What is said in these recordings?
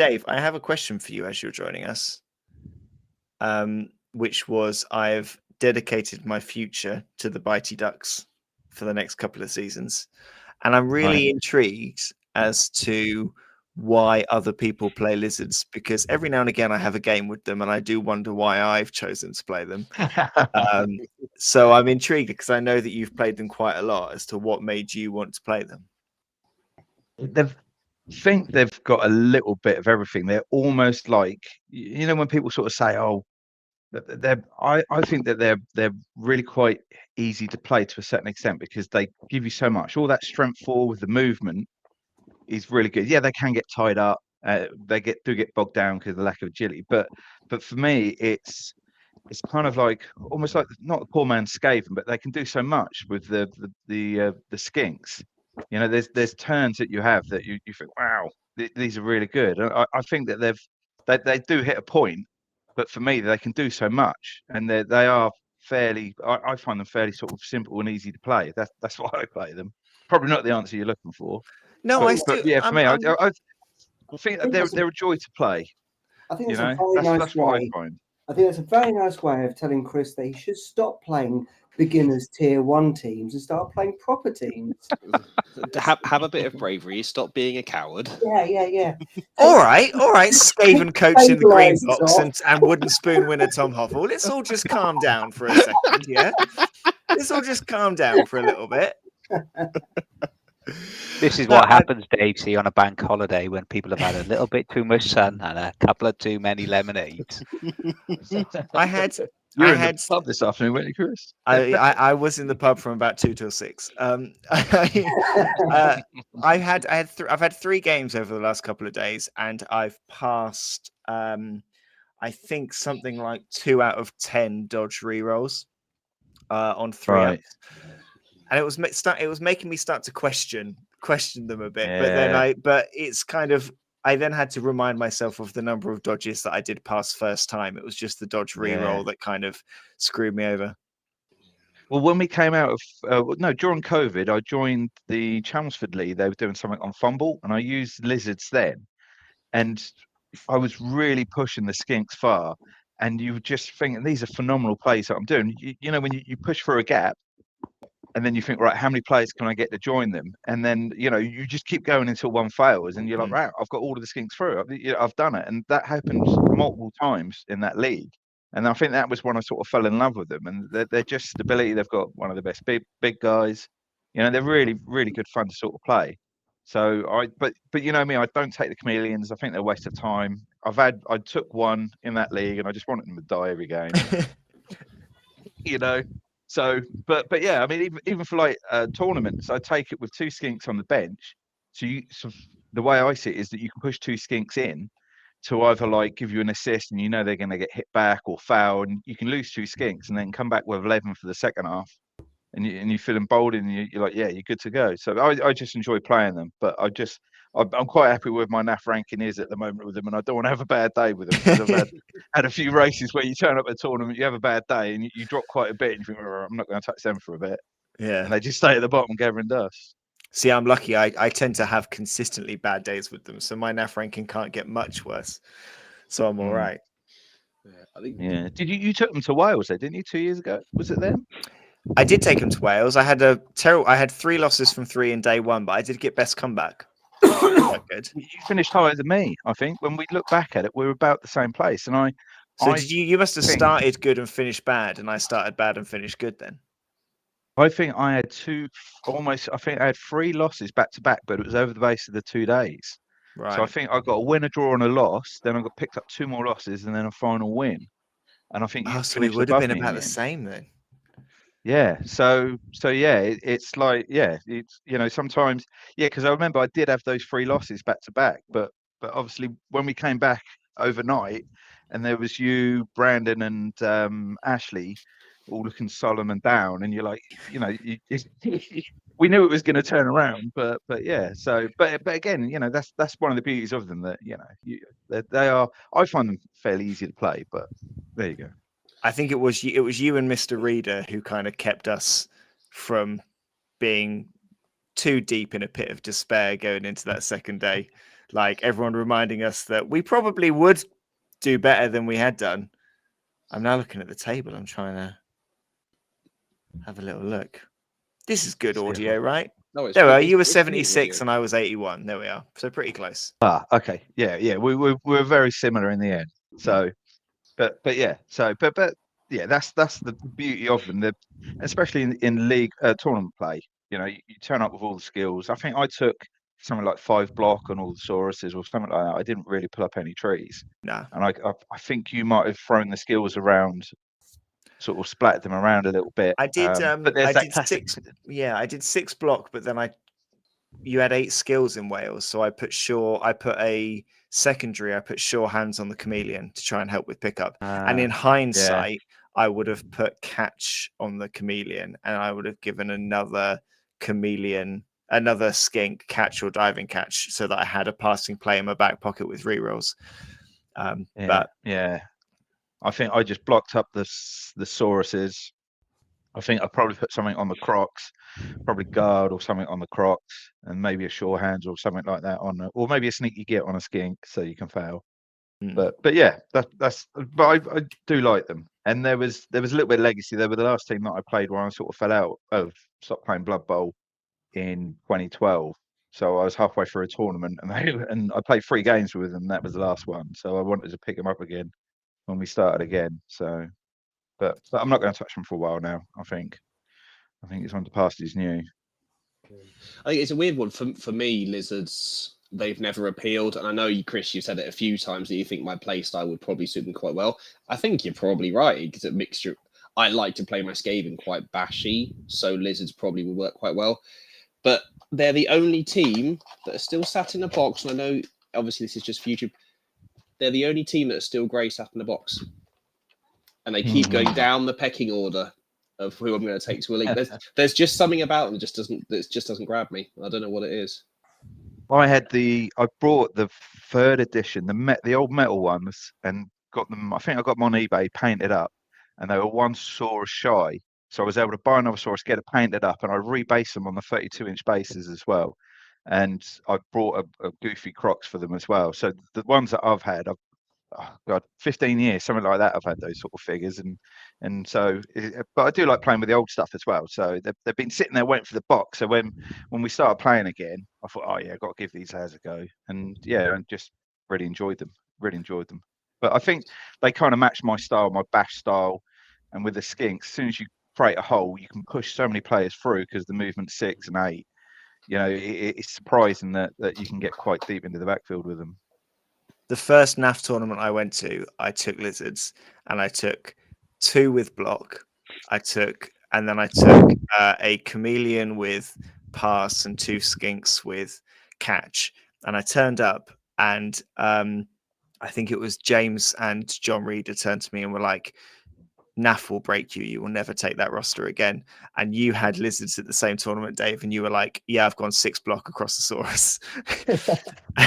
Dave, I have a question for you as you're joining us, which was I've dedicated my future to the Bitey Ducks for the next couple of seasons. And I'm really intrigued as to why other people play lizards, because every now and again I have a game with them and I do wonder why I've chosen to play them. So I'm intrigued because I know that you've played them quite a lot as to what made you want to play them. Think they've got a little bit of everything. They're almost like, when people sort of say, "Oh, I think that they're really quite easy to play to a certain extent because they give you so much. All that strength 4 with the movement is really good. Yeah, they can get tied up. They do get bogged down because of the lack of agility. But for me, it's kind of like almost like not the poor man's Skaven, but they can do so much with the skinks. There's turns that you have that you think, wow, these are really good. And I think that they do hit a point, but for me, they can do so much, and they are fairly. I find them fairly sort of simple and easy to play. That's why I play them. Probably not the answer you're looking for. No, but yeah, for me, I think that they're a joy to play. I think it's a very nice way. What I find. I think that's a very nice way of telling Chris that he should stop playing beginners tier 1 teams and start playing proper teams. Have a bit of bravery. Stop being a coward. Yeah. All right. Skaven coach in the green box and wooden spoon winner Tom Hoffel. Let's all just calm down for a second, yeah? Let's all just calm down for a little bit. This is what happens, Dave, see, on a bank holiday when people have had a little bit too much sun and a couple of too many lemonades. I had the pub this afternoon, weren't you, Chris? I was in the pub from about 2 till 6. I've had 3 games over the last couple of days, and I've passed I think something like 2 out of 10 dodge rerolls on 3 ups. And it was making me start to question them a bit. Yeah. But it's kind of, I then had to remind myself of the number of dodges that I did pass first time. It was just the dodge reroll that kind of screwed me over. Well, when we came out of during COVID, I joined the Chelmsford League. They were doing something on Fumble, and I used lizards then, and I was really pushing the skinks far. And you just think these are phenomenal plays that I'm doing. When you push through a gap, and then you think, right, how many players can I get to join them? And then, you just keep going until one fails, and you're like, right, I've got all of the skinks through. I've done it. And that happened multiple times in that league. And I think that was when I sort of fell in love with them. And they're just stability. They've got one of the best big guys. They're really, really good fun to sort of play. So but you know me, I don't take the chameleons. I think they're a waste of time. I took one in that league, and I just wanted them to die every game. So, but yeah, I mean, even for like tournaments, I take it with 2 skinks on the bench. So the way I see it is that you can push 2 skinks in to either like give you an assist, and they're going to get hit back or foul, and you can lose 2 skinks and then come back with 11 for the second half, and you feel emboldened, and you're like, yeah, you're good to go. So I just enjoy playing them, but I'm quite happy with my NAF ranking is at the moment with them, and I don't want to have a bad day with them, because I've had a few races where you turn up at a tournament, you have a bad day, and you drop quite a bit, and you think, I'm not going to touch them for a bit. Yeah. And they just stay at the bottom gathering dust. See, I'm lucky. I tend to have consistently bad days with them, so my NAF ranking can't get much worse. So I'm all right. Yeah. Did you took them to Wales, though, didn't you, 2 years ago? Was it them? I did take them to Wales. I had 3 losses from 3 in day 1, but I did get best comeback. Quite good. You finished higher than me, I think. When we look back at it, we were about the same place. And you must have started good and finished bad, and I started bad and finished good then. I think I had I had 3 losses back to back, but it was over the base of the 2 days. Right. So I think I got a win, a draw, and a loss. Then I got picked up 2 more losses, and then a final win. And I think so we would have been about the same then. Yeah. So yeah, it's like, yeah, it's, sometimes, yeah, because I remember I did have those 3 losses back to back, but obviously when we came back overnight, and there was you, Brandon, and Ashley all looking solemn and down, and you're like, we knew it was going to turn around, but yeah. So, but again, that's one of the beauties of them, that they are. I find them fairly easy to play, but there you go. I think it was you and Mr. Reader who kind of kept us from being too deep in a pit of despair going into that second day. like everyone reminding us that we probably would do better than we had done. I'm now looking at the table. I'm trying to have a little look. This is good audio, right? No, it's There we are. it's- You were it's beautiful 76 audio. and I was 81. There we are. So pretty close. Okay, yeah. We're very similar in the end. So, but yeah. So, but yeah, that's the beauty of them. Especially in league tournament play. You know, you turn up with all the skills. I think I took something like 5 block on all the Sauruses or something like that. I didn't really pull up any trees. Nah. And I think you might have thrown the skills around, sort of splattered them around a little bit. I did. But there's I that did classic. 6. Yeah, I did 6 block, but then you had 8 skills in Wales, so I put a secondary. I put sure hands on the chameleon to try and help with pickup. And in hindsight, I would have put catch on the chameleon, and I would have given another chameleon, another skink catch or diving catch, so that I had a passing play in my back pocket with rerolls. But I think I just blocked up the Sauruses. I think I probably put something on the Crocs, probably guard or something on the Crocs, and maybe a sure hands or something like that on, or maybe a sneaky get on a skink so you can fail. But yeah, that's. But I do like them, and there was a little bit of legacy. They were the last team that I played when I sort of fell out of stopped playing Blood Bowl in 2012. So I was halfway through a tournament, and I played 3 games with them. That was the last one. So I wanted to pick them up again when we started again. So, but I'm not going to touch them for a while now. I think it's on the past is new. I think it's a weird one for me. Lizards, they've never appealed, and I know you, Chris, you've said it a few times that you think my play style would probably suit them quite well. I think you're probably right, because a mixture. I like to play my Skaven quite bashy, so Lizards probably would work quite well. But they're the only team that are still sat in a box, and I know obviously this is just future. They're the only team that are still grey sat in the box, and they keep going down the pecking order of who I'm going to take to a league. There's just something about them that just doesn't grab me. I don't know what it is. I brought the 3rd edition, the old metal ones, and got them. I think I got them on eBay painted up, and they were 1 Saurus shy. So I was able to buy another Saurus, get it painted up, and I rebased them on the 32-inch bases as well. And I brought a goofy Crocs for them as well. So the ones that I've had, oh God, 15 years, something like that. I've had those sort of figures, and so, but I do like playing with the old stuff as well. So they've been sitting there waiting for the box. So when we started playing again, I thought, oh yeah, I've got to give these lads a go, and yeah, and just really enjoyed them. But I think they kind of match my style, my bash style, and with the skinks, as soon as you create a hole, you can push so many players through because the movement's 6 and 8. You know, it's surprising that you can get quite deep into the backfield with them. the first NAF tournament I went to, I took Lizards, and I took 2 with block. And then I took a chameleon with pass and 2 skinks with catch. And I turned up, and I think it was James and John Reeder turned to me and were like, NAF will break you. You will never take that roster again. And you had Lizards at the same tournament, Dave, and you were like, yeah, I've gone 6 block across the Saurus.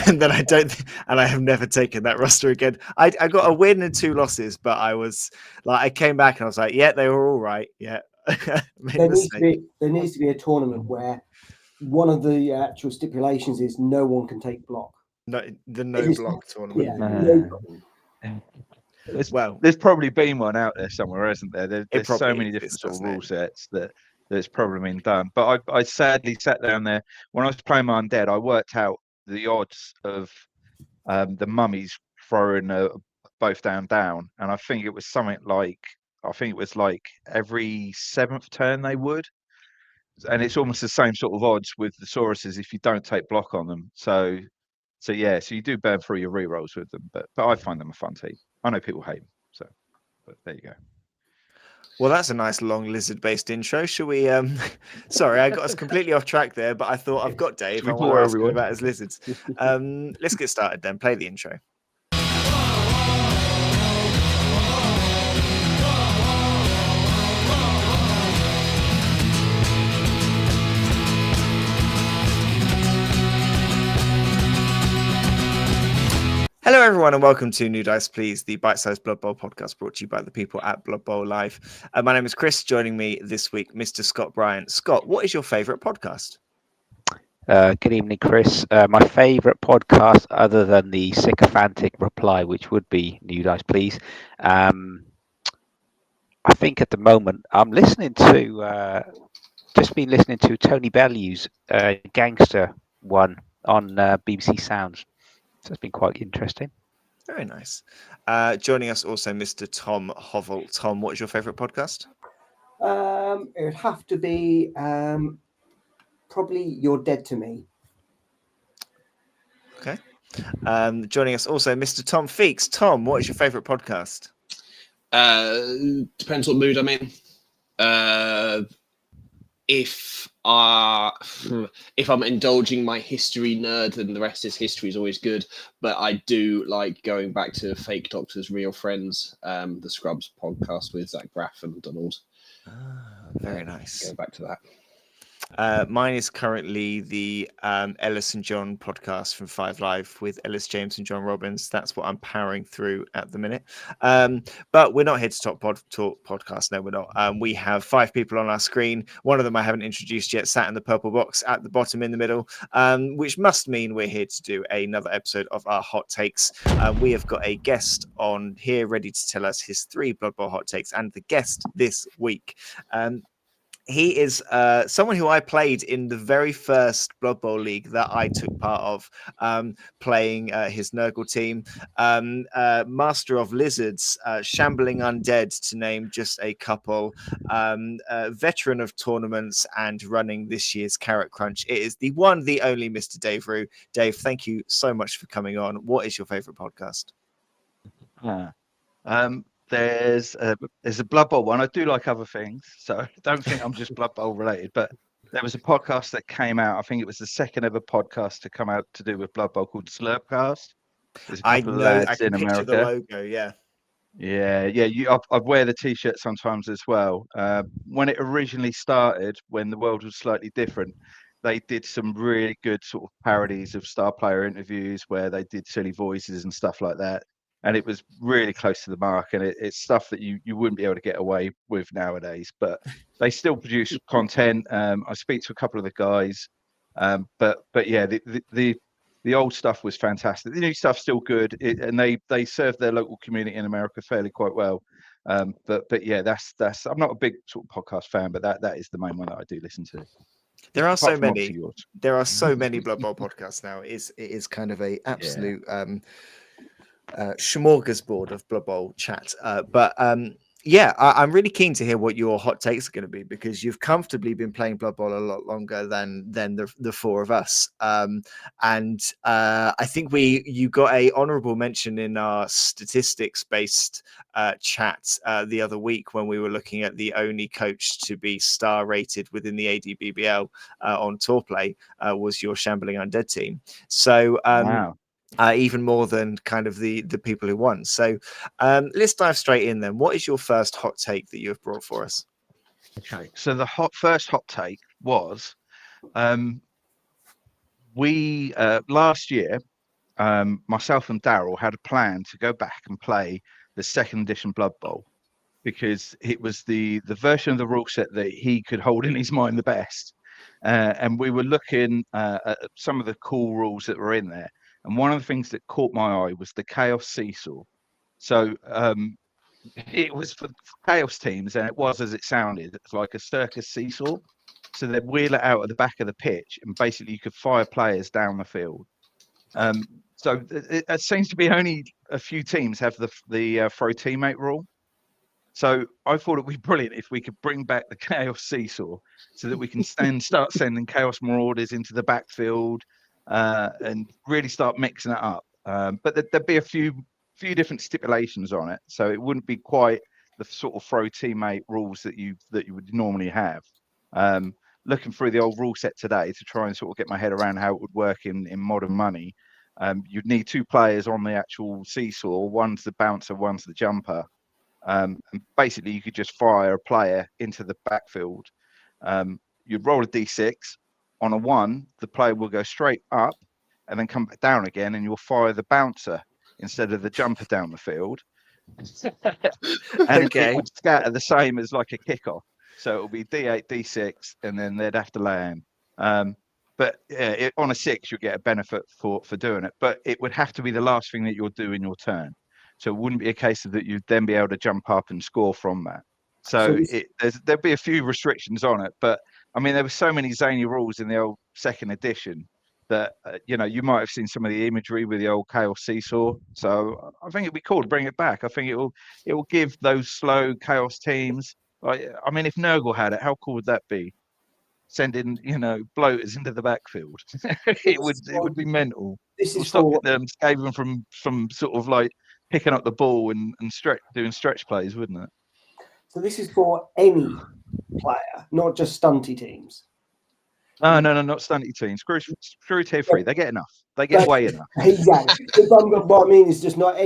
And then I have never taken that roster again. I got a win and 2 losses, but I was like, I came back and I was like, yeah, they were all right. Yeah. There needs to be a tournament where one of the actual stipulations is no one can take block. No block tournament. Yeah, There's probably been one out there somewhere, isn't there? There's so many different sort of rule sets that's probably been done. But I sadly sat down there when I was playing my undead. I worked out the odds of the mummies throwing both down, and I think it was something like every 7th turn they would, and it's almost the same sort of odds with the Sauruses if you don't take block on them. So yeah, so you do burn through your rerolls with them, but I find them a fun team. I know people hate them, but there you go. Well, that's a nice long lizard-based intro. Shall we? Sorry, I got us completely off track there, but I thought I've got Dave. I want to ask him about his lizards. Let's get started then. Play the intro. Hello, everyone, and welcome to New Dice Please, the bite-sized Blood Bowl podcast brought to you by the people at Blood Bowl Live. My name is Chris. Joining me this week, Mr. Scott Bryant. Scott, what is your favourite podcast? Good evening, Chris. My favourite podcast, other than the sycophantic reply, which would be New Dice Please. I think at the moment I'm listening to just been listening to Tony Bellew's Gangster one on BBC Sounds. So it's been quite interesting. Very nice. Joining us also, Mr. Tom Hovell. Tom, what is your favourite podcast? It would have to be probably You're Dead to Me. Okay. Joining us also, Mr. Tom Feeks. Tom, what is your favourite podcast? Depends what mood I'm in. If I'm indulging my history nerd, then the rest is history is always good. But I do like going back to Fake Doctors, Real Friends, the Scrubs podcast with Zach Braff and Donald. Very nice. Go back to that. Mine is currently the Ellis and John podcast from Five Live with Ellis James and John Robbins. That's what I'm powering through at the minute. But we're not here to talk podcast. No, we're not. We have 5 people on our screen. One of them I haven't introduced yet, sat in the purple box at the bottom in the middle, which must mean we're here to do another episode of our hot takes. We have got a guest on here ready to tell us his 3 Blood Bowl hot takes, and the guest this week. He is someone who I played in the very first Blood Bowl league that I took part of, playing his Nurgle team. Master of Lizards, Shambling Undead, to name just a couple. Veteran of tournaments and running this year's Carrot Crunch. It is the one, the only Mr. Dave Rue. Dave, thank you so much for coming on. What is your favourite podcast? There's a Blood Bowl one. I do like other things, so I don't think I'm just Blood Bowl related. But there was a podcast that came out. I think it was the second ever podcast to come out to do with Blood Bowl called Slurpcast. There's a couple of lads I can in picture America. the logo. Yeah. I wear the T-shirt sometimes as well. When it originally started, when the world was slightly different, they did some really good sort of parodies of star player interviews where they did silly voices and stuff like that. And it was really close to the mark, and it's stuff that you wouldn't be able to get away with nowadays. But they still produce content. I speak to a couple of the guys, but yeah, the old stuff was fantastic. The new stuff's still good, and they serve their local community in America fairly quite well. But yeah, that's I'm not a big sort of podcast fan, but that is the main one that I do listen to. There are so many. Yours. There are so many Blood Bowl podcasts now. It is kind of a absolute smorgasbord of Blood Bowl chat. But I'm really keen to hear what your hot takes are going to be, because you've comfortably been playing Blood Bowl a lot longer than the 4 of us. And I think you got a honourable mention in our statistics based chat the other week when we were looking at the only coach to be star rated within the ADBBL on tour play was your Shambling Undead team. So Wow. Even more than kind of the people who won. So let's dive straight in then. What is your first hot take that you have brought for us? Okay, so the first hot take was we last year, myself and Daryl had a plan to go back and play the 2nd edition Blood Bowl, because it was the version of the rule set that he could hold in his mind the best. And we were looking at some of the cool rules that were in there. And one of the things that caught my eye was the Chaos Seesaw. So it was for Chaos teams, and it was, as it sounded, it's like a circus seesaw. So they'd wheel it out at the back of the pitch, and basically you could fire players down the field. So it seems to be only a few teams have the throw teammate rule. So I thought it would be brilliant if we could bring back the Chaos Seesaw, so that we can start sending Chaos Marauders into the backfield and really start mixing it up. But there'd be a few different stipulations on it, so it wouldn't be quite the sort of throw teammate rules that you would normally have. Looking through the old rule set today to try and sort of get my head around how it would work in modern money, you'd need 2 players on the actual seesaw. One's the bouncer, one's the jumper. And basically you could just fire a player into the backfield. You'd roll a d6. On a 1, the player will go straight up and then come back down again, and you'll fire the bouncer instead of the jumper down the field. And it would scatter the same as like a kickoff. So it'll be d8, d6, and then they'd have to land. But on a 6, you'll get a benefit for doing it. But it would have to be the last thing that you'll do in your turn. So it wouldn't be a case of that you'd then be able to jump up and score from that. So there'd be a few restrictions on it. But I mean, there were so many zany rules in the old 2nd edition that you might have seen some of the imagery with the old Chaos Seesaw. So I think it'd be cool to bring it back. I think it will give those slow Chaos teams. Like, I mean, if Nurgle had it, how cool would that be? Sending bloaters into the backfield. it would be mental. This is stop for them, save them from sort of like picking up the ball and doing stretch plays, wouldn't it? so this is for any player, not just stunty teams. No, not stunty teams. Screw tier 3. They get enough. They get way enough. Exactly. What I mean is just not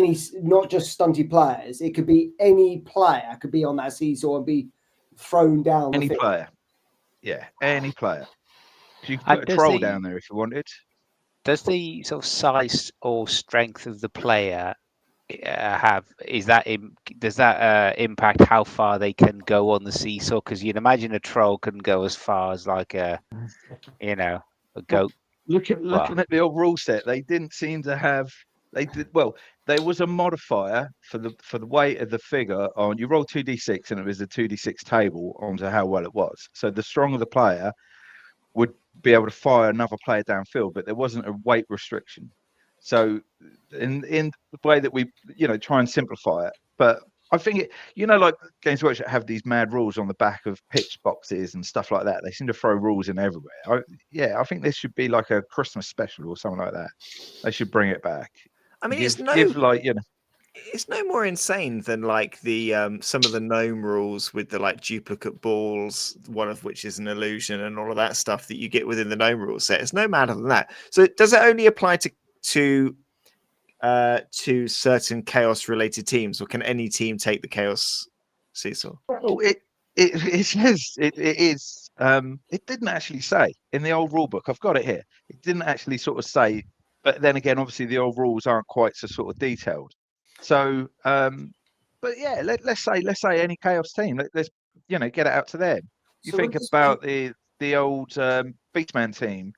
just stunty players. It could be any player could be on that seesaw and be thrown down. Any player. Yeah, any player. You could put a troll down there if you wanted. Does the sort of size or strength of the player does that impact how far they can go on the seesaw? Because you'd imagine a troll can go as far as like a goat. Looking at the old rule set, they didn't seem to have. They did well. There was a modifier for the weight of the figure on. You roll 2d6, and it was a 2d6 table onto how well it was. So the stronger the player would be able to fire another player downfield, but there wasn't a weight restriction. So in the way that we try and simplify it, but I think like Games Workshop have these mad rules on the back of pitch boxes and stuff like that. They seem to throw rules in everywhere. I think this should be like a Christmas special or something like that. They should bring it back. I mean, it's no more insane than like the some of the gnome rules with the like duplicate balls, one of which is an illusion, and all of that stuff that you get within the gnome rule set. It's no madder than that. So does it only apply to certain chaos related teams, or can any team take the chaos seesaw? Well, it says it is. It didn't actually say in the old rule book. I've got it here. It didn't actually sort of say. But then again, obviously the old rules aren't quite so sort of detailed. So, but yeah, let's say any chaos team. Let's get it out to them. You think about the old Beastman team.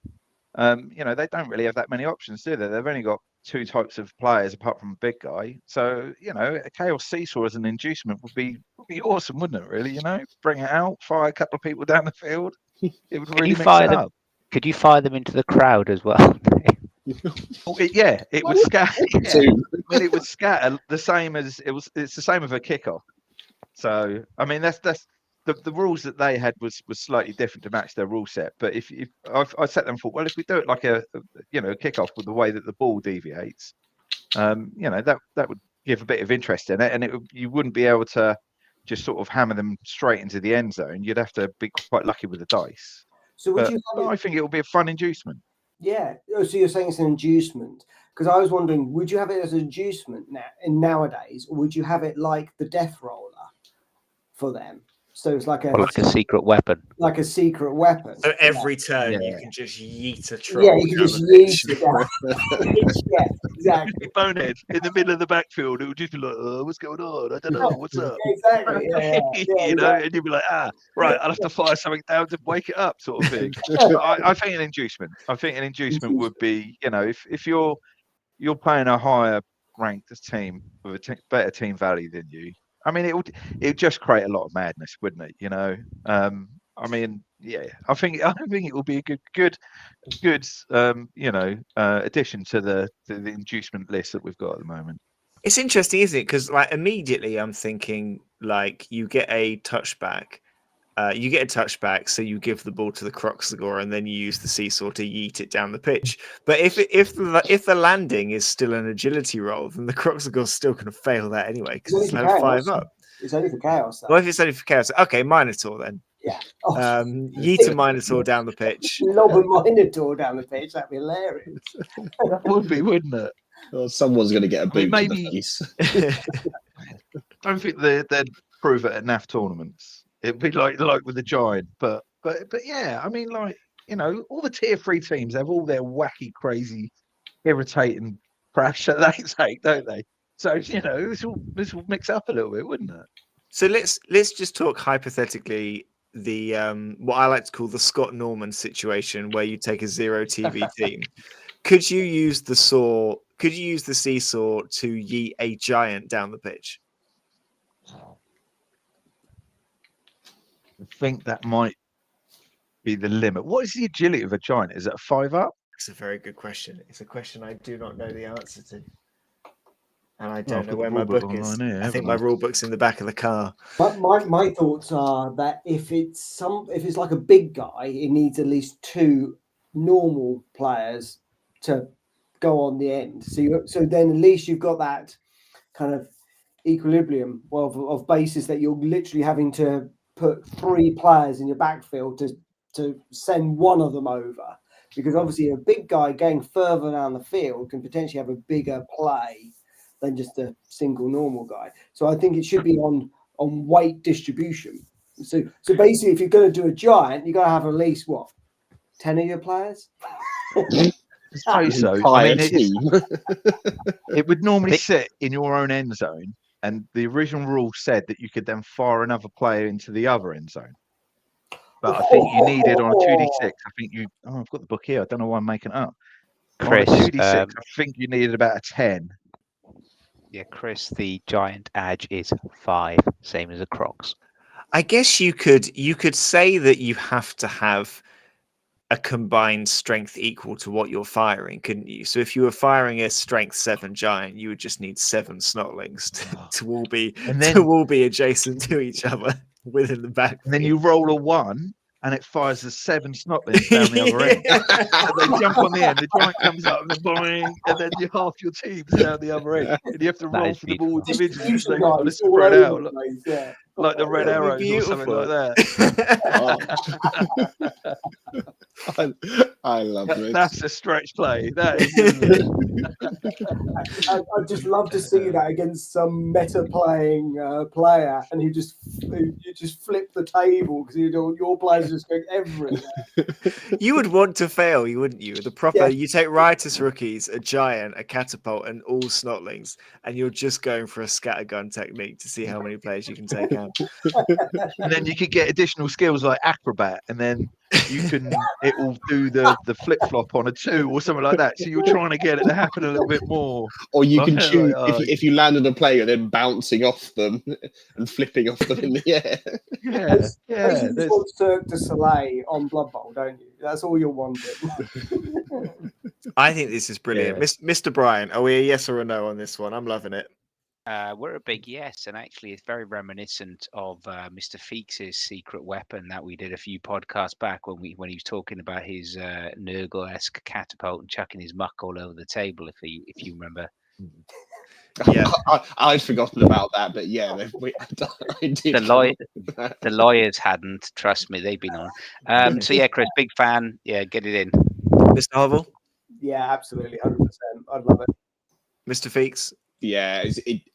They don't really have that many options, do they? They've only got 2 types of players apart from a big guy. So a chaos seesaw as an inducement would be awesome, wouldn't it? Really, bring it out, fire a couple of people down the field. It would really mix it up. Could you fire them into the crowd as well? It would scatter. It would scatter the same as it was. It's the same with a kickoff. So I mean, that's the rules that they had was slightly different to match their rule set. But if I set them for, well, if we do it like a kickoff with the way that the ball deviates, that would give a bit of interest in it, and you wouldn't be able to just sort of hammer them straight into the end zone. You'd have to be quite lucky with the dice. So I think it will be a fun inducement. Yeah. Oh, so you're saying it's an inducement? Because I was wondering, would you have it as an inducement nowadays, or would you have it like the Death Roller for them? So it's like a secret weapon. Like a secret weapon. So every turn you can just yeet a troll. Yeah, you can just yeet it down. Yeah, exactly. Bonehead in the middle of the backfield. It would just be like, oh, what's going on? I don't know. What's up? Exactly. Yeah, exactly. And you'd be like, right, I'll have to fire something down to wake it up, sort of thing. I think an inducement. Would be, if you're playing a higher ranked team with a better team value than you. I mean, it would just create a lot of madness, wouldn't it? I mean, yeah, I think it will be a good addition to the inducement list that we've got at the moment. It's interesting, isn't it? Because like immediately I'm thinking like you get a touchback. So you give the ball to the Croxagore, and then you use the seesaw to yeet it down the pitch. But if the landing is still an agility roll, then the Croxagore's still going to fail that anyway because it's level 5 up. It's only for chaos. Though. Well, if it's only for chaos, okay, Minotaur then. Yeah. Yeet a Minotaur down the pitch. Lob a Minotaur down the pitch. That'd be hilarious. That would be, wouldn't it? Well, someone's going to get a boot to the face. I don't think they'd prove it at NAF tournaments. It'd be like with the Giant, but yeah, I mean, like all the tier 3 teams have all their wacky, crazy, irritating crash that they take, don't they? So this will mix up a little bit, wouldn't it? So let's just talk hypothetically what I like to call the Scott Norman situation, where you take a 0 TV team. Could you use the saw? Could you use the seesaw to yeet a giant down the pitch? I think that might be the limit. What is the agility of a giant? Is it a 5-up? It's a very good question. It's a question I do not know the answer to. And I Well, don't I've know got where the my rule book book is. online here, I think haven't my I? rule book's in the back of the car. But my thoughts are that if it's like a big guy, it needs at least 2 normal players to go on the end. So then at least you've got that kind of equilibrium of bases that you're literally having to put 3 players in your backfield to send one of them over, because obviously a big guy going further down the field can potentially have a bigger play than just a single normal guy. So I think it should be on weight distribution. So basically, if you're going to do a giant, you got to have at least 10 of your players. I suppose so. Entire team. It would normally sit in your own end zone, and the original rule said that you could then fire another player into the other end zone. But I think you needed on a 2d6. I think you. Oh, I've got the book here. I don't know why I'm making it up. Chris, on a 2d6, I think you needed about a 10. Yeah, Chris, the giant edge is 5, same as a Crocs. I guess you could say that you have to have a combined strength equal to what you're firing, couldn't you? So if you were firing a strength 7 giant, you would just need 7 snotlings to all be adjacent to each other within the back. And then you roll a 1, and it fires the 7 snotlings down the other end. And they jump on the end. The giant comes up and boing, and then half your team's down the other end. And you have to roll for the ball individually because they kind of spread out, like the red arrows or something like that. I love it. That's a stretch play. That is, isn't it? I'd just love to see that against some meta playing player, and you just flip the table because your players just going everywhere. You would want to fail, you wouldn't you? The proper, you take riotous rookies, a giant, a catapult, and all snotlings, and you're just going for a scattergun technique to see how many players you can take out. And then you could get additional skills like acrobat, and then it will do the flip flop on a 2 or something like that. So you're trying to get it to happen a little bit more. Or you can choose if you landed a player, then bouncing off them and flipping off them in the air. You just want Cirque du Soleil on Blood Bowl, don't you? That's all you're wanting. I think this is brilliant. Yeah. Mr. Bryan, are we a yes or a no on this one? I'm loving it. We're a big yes, and actually it's very reminiscent of Mr. Feeks' secret weapon that we did a few podcasts back when he was talking about his Nurgle-esque catapult and chucking his muck all over the table, if you remember. Yeah, I'd forgotten about that, but yeah, I did. The lawyers hadn't. Trust me, they've been on. So yeah, Chris, big fan. Yeah, get it in. Mr. Hovel? Yeah, absolutely, 100%. I'd love it. Mr. Feeks? Yeah,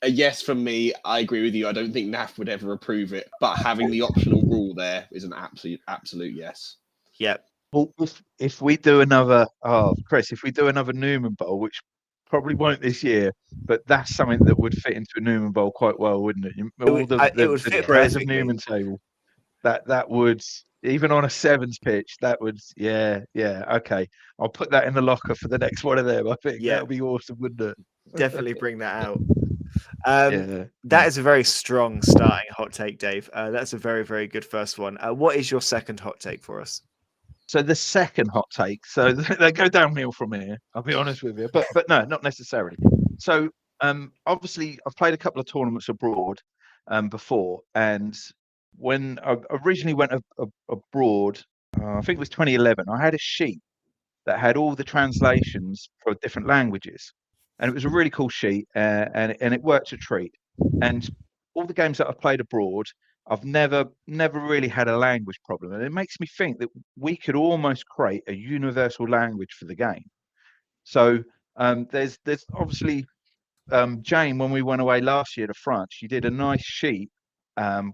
a yes from me. I agree with you. I don't think NAF would ever approve it, but having the optional rule there is an absolute yes. Yep. Well, if we do another, Chris, if we do another Newman Bowl, which probably won't this year, but that's something that would fit into a Newman Bowl quite well, wouldn't it? It would fit prayers of perfectly. Newman table. That would, even on a 7s pitch, that would, yeah, okay. I'll put that in the locker for the next one of them. I think that would be awesome, wouldn't it? Definitely bring that out. That is a very strong starting hot take, Dave. That's a very, very good first one. What is your second hot take for us? So the second hot take, so they go downhill from here, I'll be honest with you, but no, not necessarily. So obviously I've played a couple of tournaments abroad before, and when I originally went abroad, I think it was 2011, I had a sheet that had all the translations for different languages, and it was a really cool sheet, and it worked a treat. And all the games that I've played abroad, I've never really had a language problem, and it makes me think that we could almost create a universal language for the game. So there's obviously Jane, when we went away last year to France, she did a nice sheet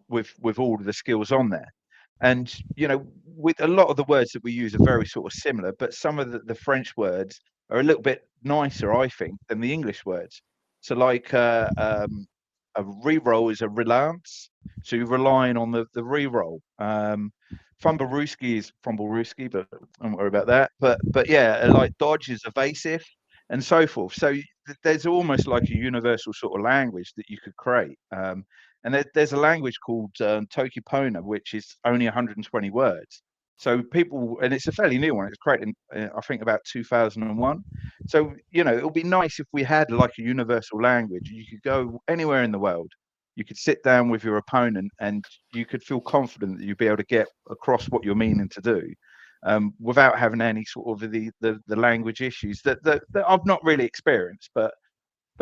with all of the skills on there. And, with a lot of the words that we use are very sort of similar, but some of the French words are a little bit nicer, I think, than the English words. So like re-roll is a relance, so you're relying on the re-roll. Fumblerooski is Fumblerooski, but don't worry about that. But yeah, like dodge is evasive, and so forth. So there's almost like a universal sort of language that you could create. And there's a language called Tokipona, which is only 120 words. So people, and it's a fairly new one. It's created in, I think, about 2001. So, it'll be nice if we had like a universal language. You could go anywhere in the world. You could sit down with your opponent and you could feel confident that you'd be able to get across what you're meaning to do, without having any sort of the language issues that I've not really experienced. But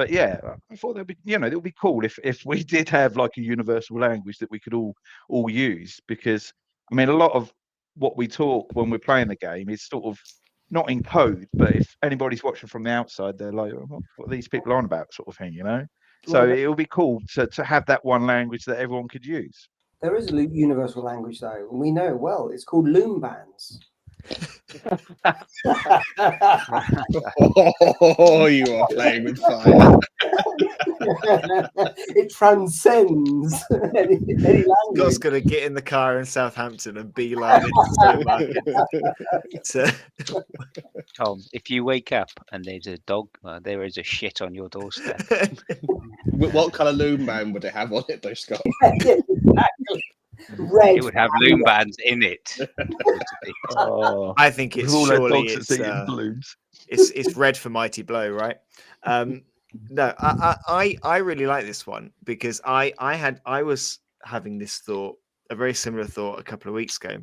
yeah, I thought that'd be, it would be cool if we did have like a universal language that we could all use, because I mean, a lot of what we talk when we're playing the game is sort of not in code, but if anybody's watching from the outside, they're like, what are these people on about, sort of thing, So Well, it would be cool to have that one language that everyone could use. there is a universal language though, and we know it well. It's called loom bands. Oh, you are playing with fire. It transcends any language. Scott's going to get in the car in Southampton and beeline into Stone Market. Tom, if you wake up and there's a dog, there is a shit on your doorstep. What colour loom band would it have on it, though, Scott? Yeah, exactly. Red. It would have loom bands in it. Oh, I think it's all surely dogs it's, that's eating balloons. it's red for Mighty Blow, right? No, I really like this one because I was having this thought, a very similar thought a couple of weeks ago,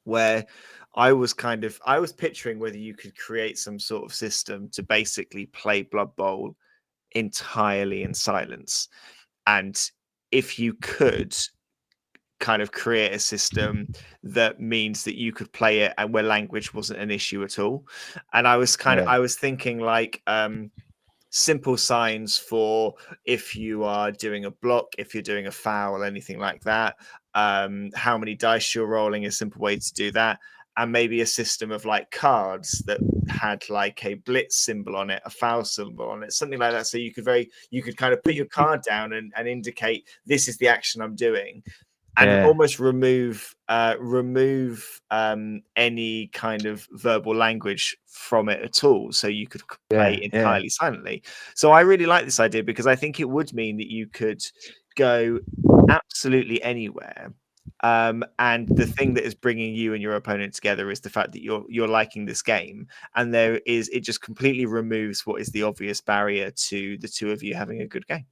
where I was picturing whether you could create some sort of system to basically play Blood Bowl entirely in silence. And if you could kind of create a system that means that you could play it and where language wasn't an issue at all. And I was I was thinking like simple signs for if you are doing a block, if you're doing a foul, anything like that. How many dice you're rolling, a simple way to do that. And maybe a system of like cards that had like a blitz symbol on it, a foul symbol on it, something like that. So you could kind of put your card down and indicate this is the action I'm doing, and almost remove any kind of verbal language from it at all, so you could play entirely silently. So I really like this idea because I think it would mean that you could go absolutely anywhere. And the thing that is bringing you and your opponent together is the fact that you're liking this game, and it just completely removes what is the obvious barrier to the two of you having a good game.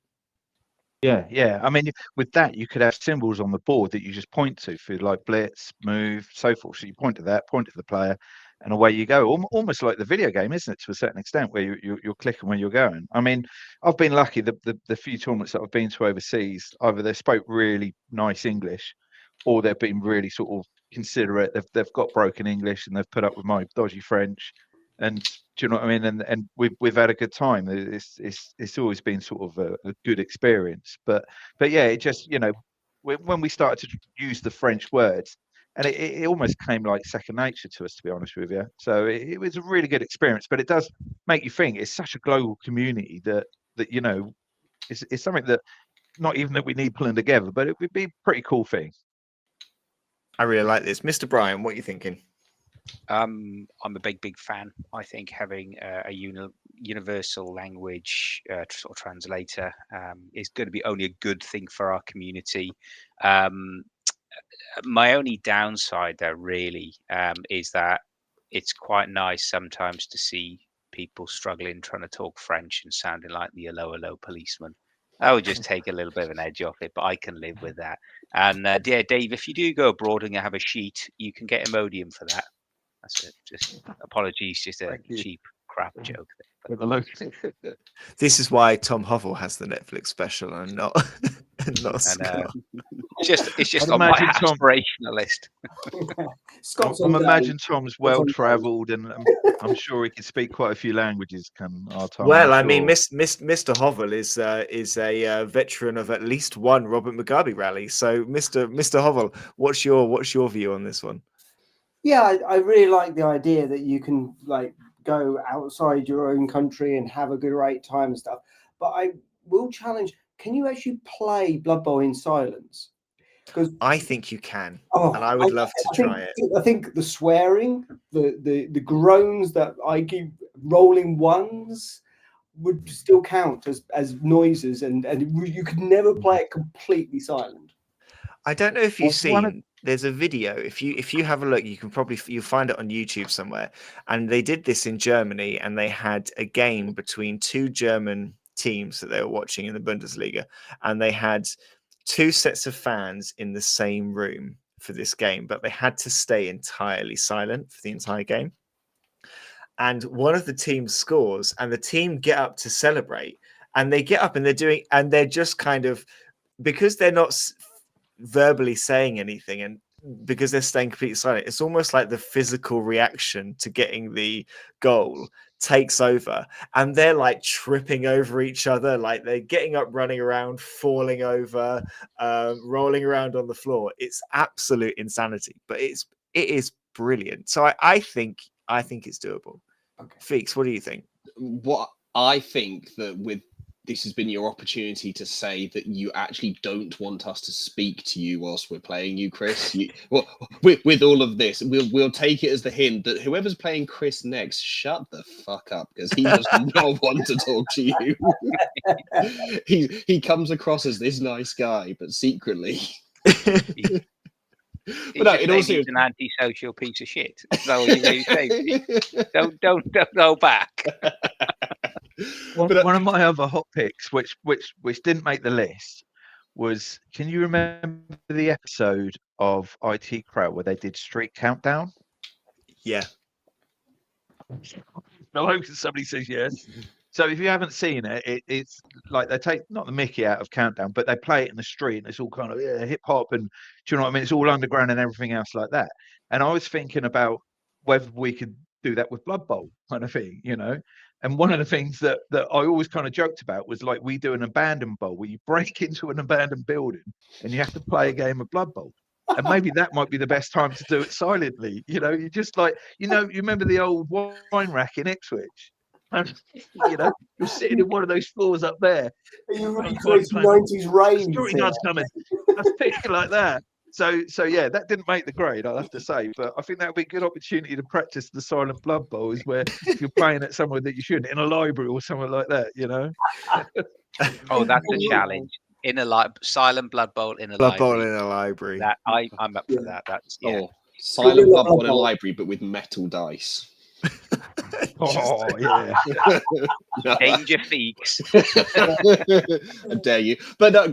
Yeah. I mean, with that, you could have symbols on the board that you just point to for like blitz, move, so forth. So you point to that, point to the player, and away you go. Almost like the video game, isn't it, to a certain extent, where you're clicking where you're going. I mean, I've been lucky. The few tournaments that I've been to overseas, either they spoke really nice English, or they've been really sort of considerate. They've got broken English and they've put up with my dodgy French. And do you know what I mean? And we've had a good time. It's always been sort of a good experience. But yeah, it just, when we started to use the French words, and it almost came like second nature to us, to be honest with you. So it was a really good experience. But it does make you think it's such a global community that it's something that not even that we need pulling together, but it would be a pretty cool thing. I really like this, Mr. Brian. What are you thinking? I'm a big fan. I think having a universal language sort of translator is going to be only a good thing for our community. My only downside there really is that it's quite nice sometimes to see people struggling trying to talk French and sounding like the hello policeman. That would just take a little bit of an edge off it, but I can live with that. And yeah, Dave, if you do go abroad and you have a sheet, you can get Imodium for that. That's it. Just apologies, just a cheap crap joke. This is why Tom Hovell has the Netflix special and not Scott. It's just on my aspirational list. I'm imagining Tom's well travelled, and I'm sure he can speak quite a few languages. Well, I mean, Mr. Hovell is a veteran of at least one Robert Mugabe rally. So, Mr. Hovell, what's your view on this one? Yeah, I really like the idea that you can like go outside your own country and have a great time and stuff. But I will challenge: can you actually play Blood Bowl in silence? Because I think you can, oh, and I would love to try it. I think the swearing, the groans that I keep rolling ones would still count as noises, and you could never play it completely silent. I don't know if you've Well, seen. There's a video. If you have a look, you can probably you'll find it on YouTube somewhere. And they did this in Germany, and they had a game between two German teams that they were watching in the Bundesliga, and they had two sets of fans in the same room for this game, but they had to stay entirely silent for the entire game. And one of the teams scores, and the team get up to celebrate, and they get up and they're just kind of, because they're not verbally saying anything, and because they're staying completely silent, it's almost like the physical reaction to getting the goal takes over, and they're like tripping over each other, like they're getting up, running around, falling over, rolling around on the floor. It's absolute insanity, but it is brilliant. So I think it's doable. Okay. Feeks, what do you think? What I think that with this has been your opportunity to say that you actually don't want us to speak to you whilst we're playing you, Chris. Well, with all of this, we'll take it as the hint that whoever's playing Chris next, shut the fuck up, because he does not want to talk to you. he comes across as this nice guy, but secretly. But no, it also is an antisocial piece of shit. So you really say, don't go back. One of my other hot picks, which didn't make the list, was, can you remember the episode of IT Crowd where they did Street Countdown? Yeah. I hope somebody says yes. So if you haven't seen it, it's like they take not the mickey out of Countdown, but they play it in the street, and it's all kind of hip hop, and do you know what I mean? It's all underground and everything else like that. And I was thinking about whether we could do that with Blood Bowl kind of thing, you know. And one of the things that I always kind of joked about was like we do an abandoned bowl where you break into an abandoned building and you have to play a game of Blood Bowl. And maybe that might be the best time to do it silently. You know, you just like, you remember the old wine rack in Ipswich? And, you're sitting in one of those floors up there. You're really close to 90s raves. Security guards coming. I was thinking like that. So yeah, that didn't make the grade, I'll have to say. But I think that would be a good opportunity to practice the silent Blood Bowl, is where if you're playing at somewhere that you shouldn't, in a library or somewhere like that, Oh, that's a challenge. In a silent Blood Bowl in a Blood library. Bowl in a library. That I'm up for that. That's silent Blood Bowl in a library, but with metal dice. Oh yeah. Danger Feeks. I dare you. But no,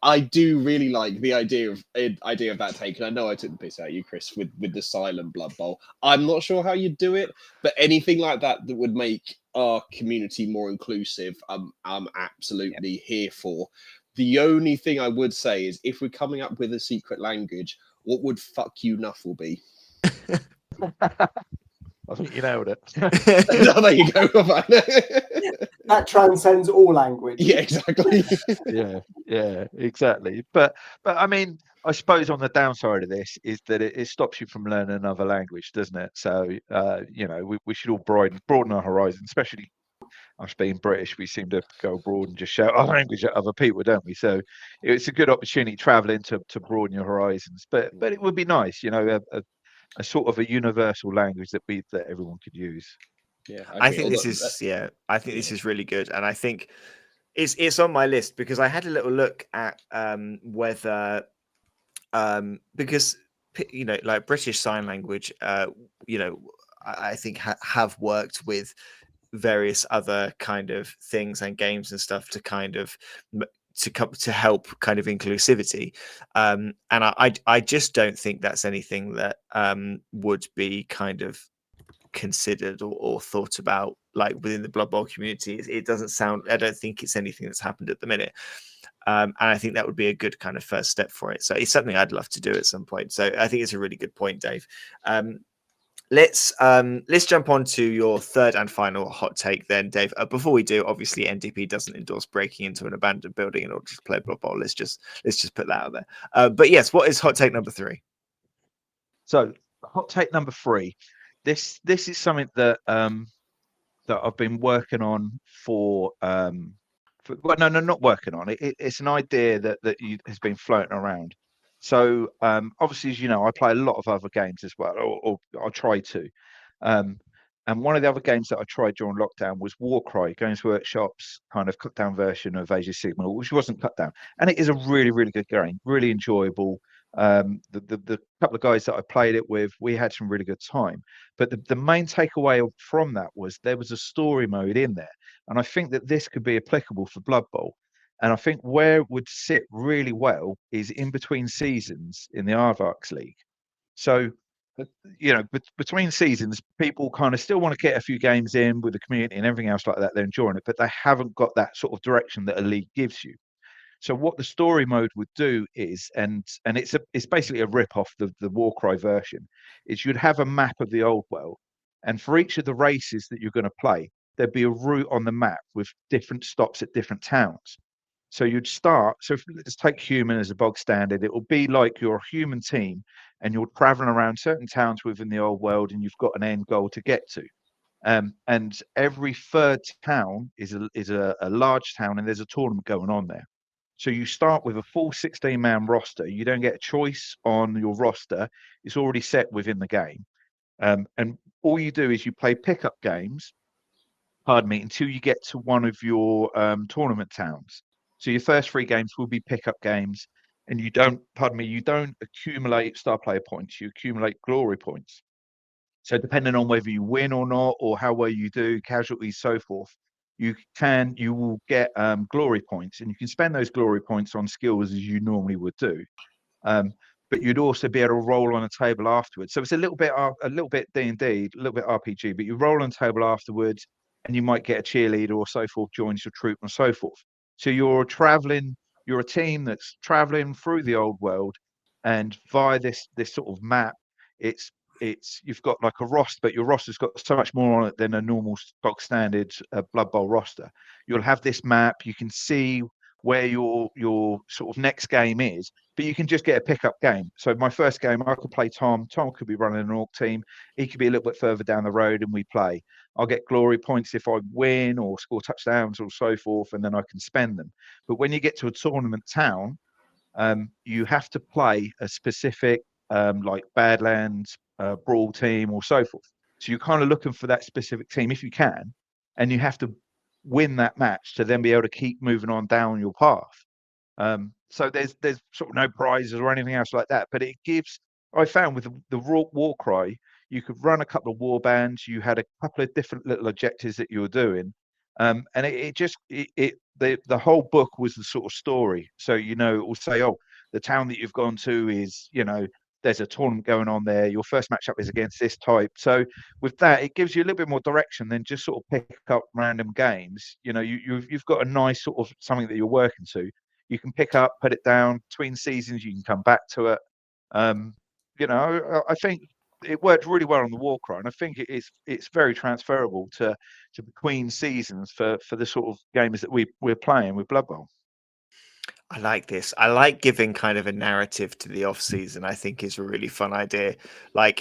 I do really like the idea of that take, and I know I took the piss out of you, Chris, with the silent Blood Bowl. I'm not sure how you'd do it, but anything like that would make our community more inclusive, I'm absolutely here for. The only thing I would say is, if we're coming up with a secret language, what would fuck you Nuffle be? I think you nailed it. No, there you go. That transcends all language. Yeah, exactly. yeah, exactly. But I mean, I suppose on the downside of this is that it stops you from learning another language, doesn't it? So we should all broaden our horizons, especially us being British. We seem to go abroad and just shout our language at other people, don't we? So it's a good opportunity traveling to broaden your horizons. But it would be nice, a sort of a universal language that everyone could use. Yeah, I think this is really good, and I think it's on my list because I had a little look at whether because like British Sign Language, I think have worked with various other kind of things and games and stuff to kind of to help kind of inclusivity, and I just don't think that's anything that would be kind of considered or thought about like within the Blood Bowl community. It doesn't sound, I don't think it's anything that's happened at the minute, and I think that would be a good kind of first step for it. So it's something I'd love to do at some point. So I think it's a really good point, Dave. Let's jump on to your third and final hot take then, Dave. Before we do, obviously NDP doesn't endorse breaking into an abandoned building in order to play Blood Bowl. Let's just put that out there. But yes, what is hot take number 3? So hot take number 3. This is something that that I've been working on for well, no, not working on it. It's an idea that has been floating around. So obviously, as you know, I play a lot of other games as well, or I try to. And one of the other games that I tried during lockdown was Warcry, Games Workshop's kind of cut down version of Age of Sigmar, which wasn't cut down, and it is a really, really good game, really enjoyable. The couple of guys that I played it with, we had some really good time. But the main takeaway from that was there was a story mode in there, and I think that this could be applicable for Blood Bowl. And I think where it would sit really well is in between seasons in the Aardvarks League. So, you know, between seasons, people kind of still want to get a few games in with the community and everything else like that. They're enjoying it, but they haven't got that sort of direction that a league gives you. So what the story mode would do is, and it's basically a rip off the Warcry version, is you'd have a map of the old world, and for each of the races that you're going to play, there'd be a route on the map with different stops at different towns. So you'd start. So let's take human as a bog standard. It will be like you're a human team, and you're traveling around certain towns within the old world, and you've got an end goal to get to. And every third town is a large town, and there's a tournament going on there. So you start with a full 16-man roster. You don't get a choice on your roster. It's already set within the game. And all you do is you play pickup games, pardon me, until you get to one of your tournament towns. So your first 3 games will be pickup games, and you don't accumulate star player points. You accumulate glory points. So depending on whether you win or not, or how well you do, casualties, so forth, you will get glory points, and you can spend those glory points on skills as you normally would do. But you'd also be able to roll on a table afterwards. So it's a little bit D&D, a little bit RPG, but you roll on a table afterwards, and you might get a cheerleader or so forth joins your troop and so forth. So you're a team that's traveling through the old world, and via this sort of map, it's you've got like a roster, but your roster's got so much more on it than a normal stock standard Blood Bowl roster. You'll have this map. You can see where your sort of next game is, but you can just get a pickup game. So my first game, I could play Tom. Tom could be running an orc team. He could be a little bit further down the road, and we play. I'll get glory points if I win or score touchdowns or so forth, and then I can spend them. But when you get to a tournament town, you have to play a specific like Badlands, Brawl team, or so forth. So you're kind of looking for that specific team if you can, and you have to win that match to then be able to keep moving on down your path. So there's sort of no prizes or anything else like that, but it gives. I found with the war cry, you could run a couple of war bands. You had a couple of different little objectives that you were doing, and the whole book was the sort of story. So you know, it will say, oh, the town that you've gone to is, you know, there's a tournament going on there. Your first matchup is against this type. So with that, it gives you a little bit more direction than just sort of pick up random games. You know, you've got a nice sort of something that you're working to. You can pick up, put it down between seasons. You can come back to it. You know, I think it worked really well on the Warcry, and I think it's very transferable to between seasons for the sort of games that we're playing with Blood Bowl. I like this. I like giving kind of a narrative to the off season. I think is a really fun idea. I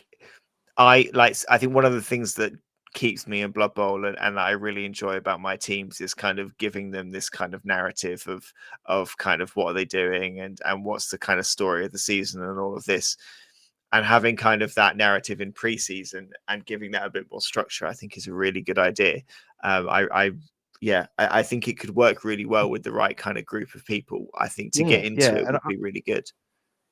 think one of the things that keeps me in Blood Bowl and I really enjoy about my teams is kind of giving them this kind of narrative of kind of what are they doing and what's the kind of story of the season and all of this. And having kind of that narrative in preseason and giving that a bit more structure, I think is a really good idea. I think it could work really well with the right kind of group of people. I think to get into it would be really good.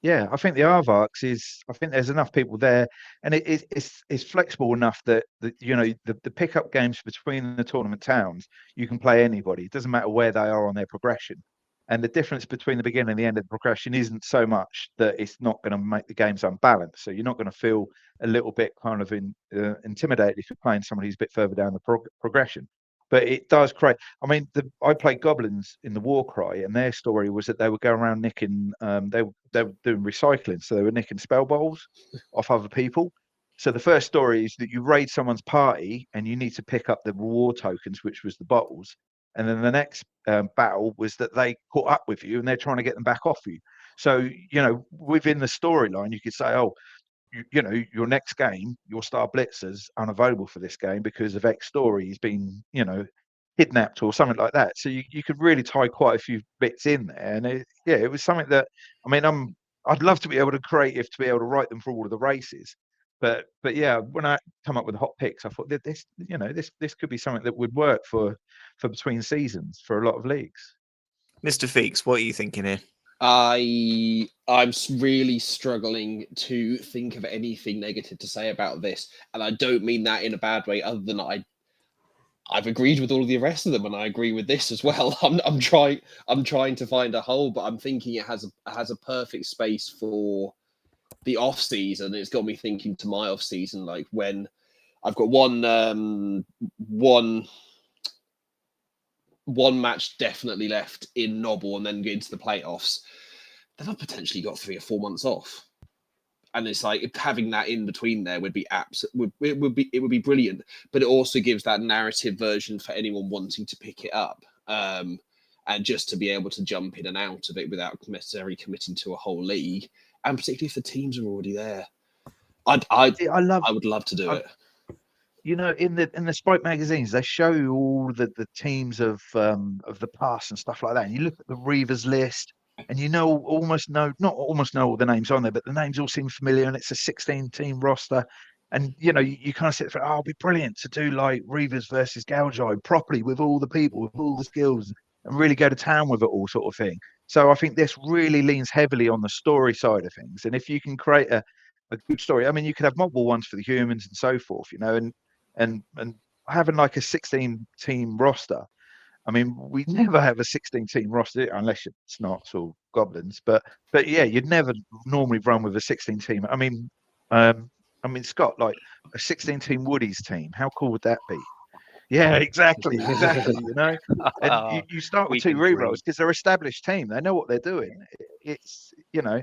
Yeah, I think the Aardvarks is. I think there's enough people there, and it's flexible enough that you know the pickup games between the tournament towns, you can play anybody. It doesn't matter where they are on their progression, and the difference between the beginning and the end of the progression isn't so much that it's not going to make the games unbalanced. So you're not going to feel a little bit kind of intimidated if you're playing somebody who's a bit further down the progression. But it does create. I mean, I played goblins in the Warcry, and their story was that they would go around nicking. They were doing recycling, so they were nicking spell bowls off other people. So the first story is that you raid someone's party, and you need to pick up the reward tokens, which was the bottles. And then the next battle was that they caught up with you, and they're trying to get them back off you. So you know, within the storyline, you could say, oh, you know, your next game, your star blitzer's unavailable for this game because of X story. He's been, you know, kidnapped or something like that. So you could really tie quite a few bits in there. And it was something that, I mean, I'd love to be able to creative to be able to write them for all of the races. But yeah, when I come up with hot picks, I thought that this could be something that would work for between seasons for a lot of leagues. Mr. Feeks, what are you thinking here? I'm really struggling to think of anything negative to say about this, and I don't mean that in a bad way. Other than I've agreed with all of the rest of them, and I agree with this as well. I'm trying to find a hole, but I'm thinking it has a perfect space for the off season. It's got me thinking to my off season, like when I've got one match definitely left in Nobble and then get into the playoffs, then I've potentially got 3 or 4 months off. And it's like having that in between there would be it would be brilliant. But it also gives that narrative version for anyone wanting to pick it up. And just to be able to jump in and out of it without necessarily committing to a whole league. And particularly if the teams are already there. I would love to do it. You know, in the Spike magazines, they show you all the teams of the past and stuff like that. And you look at the Reavers list, and you know not almost know all the names on there, but the names all seem familiar. And it's a 16-team roster. And you know, you kind of sit there, it'd be brilliant to do like Reavers versus Gaugai properly with all the people, with all the skills, and really go to town with it all, sort of thing. So I think this really leans heavily on the story side of things. And if you can create a good story, I mean, you could have multiple ones for the humans and so forth, you know, and having like a 16-team roster. I mean, we never have a 16-team roster unless you're Snots or Goblins, but yeah, you'd never normally run with a 16-team. I mean, Scott, like a 16-team Woodies team, how cool would that be? Yeah, exactly. You know, and you start with 2 rerolls because they're established team. They know what they're doing. It's, you know,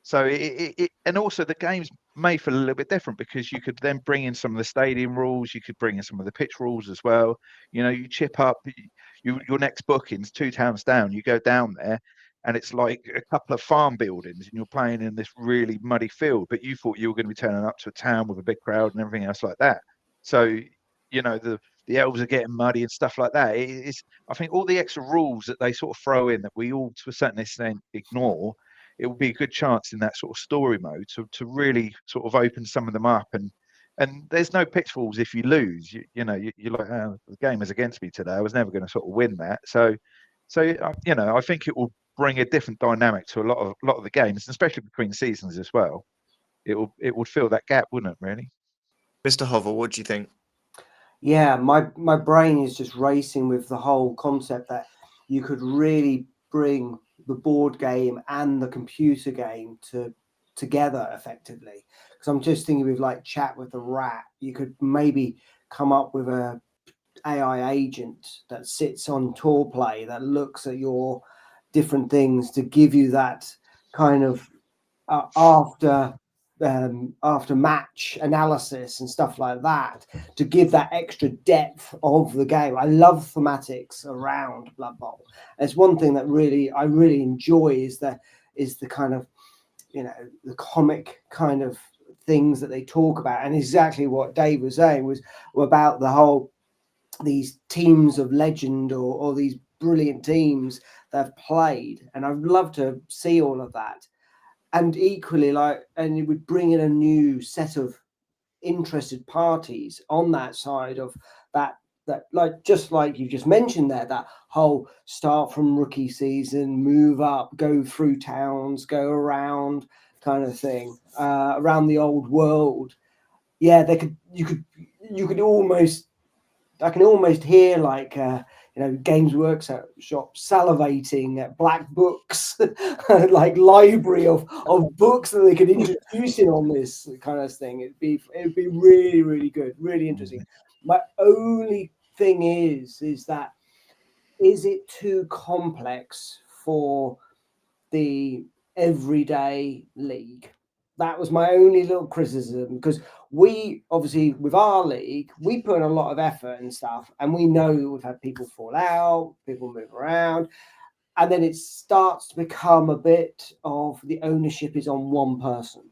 so it and also the game's made for a little bit different because you could then bring in some of the stadium rules. You could bring in some of the pitch rules as well. You know, you chip up your next booking's 2 towns down. You go down there, and it's like a couple of farm buildings, and you're playing in this really muddy field. But you thought you were going to be turning up to a town with a big crowd and everything else like that. So, you know, the elves are getting muddy and stuff like that. I think all the extra rules that they sort of throw in that we all to a certain extent ignore, it will be a good chance in that sort of story mode to really sort of open some of them up. And there's no pitfalls if you lose. You're like, oh, the game is against me today. I was never going to sort of win that. So you know, I think it will bring a different dynamic to a lot of the games, especially between seasons as well. It would fill that gap, wouldn't it? Really, Mr. Hovel, what do you think? Yeah, my brain is just racing with the whole concept that you could really bring the board game and the computer game together effectively. Because I'm just thinking with like Chat with the Rat, you could maybe come up with a AI agent that sits on tour play that looks at your different things to give you that kind of after match analysis and stuff like that, to give that extra depth of the game. I love thematics around Blood Bowl. It's one thing that I really enjoy is the kind of, you know, the comic kind of things that they talk about, and exactly what Dave was saying was about the whole these teams of legend or these brilliant teams that have played, and I'd love to see all of that. And equally, and it would bring in a new set of interested parties on that side of that like just like you just mentioned there, that whole start from rookie season, move up, go through towns, go around kind of thing, around the old world. Yeah, you could almost, I can almost hear like you know, Games Workshop salivating at black books, like library of books that they could introduce in on this kind of thing. It'd be really, really good, really interesting. My only thing is that, is it too complex for the everyday league? That was my only little criticism, because we obviously with our league, we put in a lot of effort and stuff, and we know that we've had people fall out, people move around, and then it starts to become a bit of the ownership is on one person.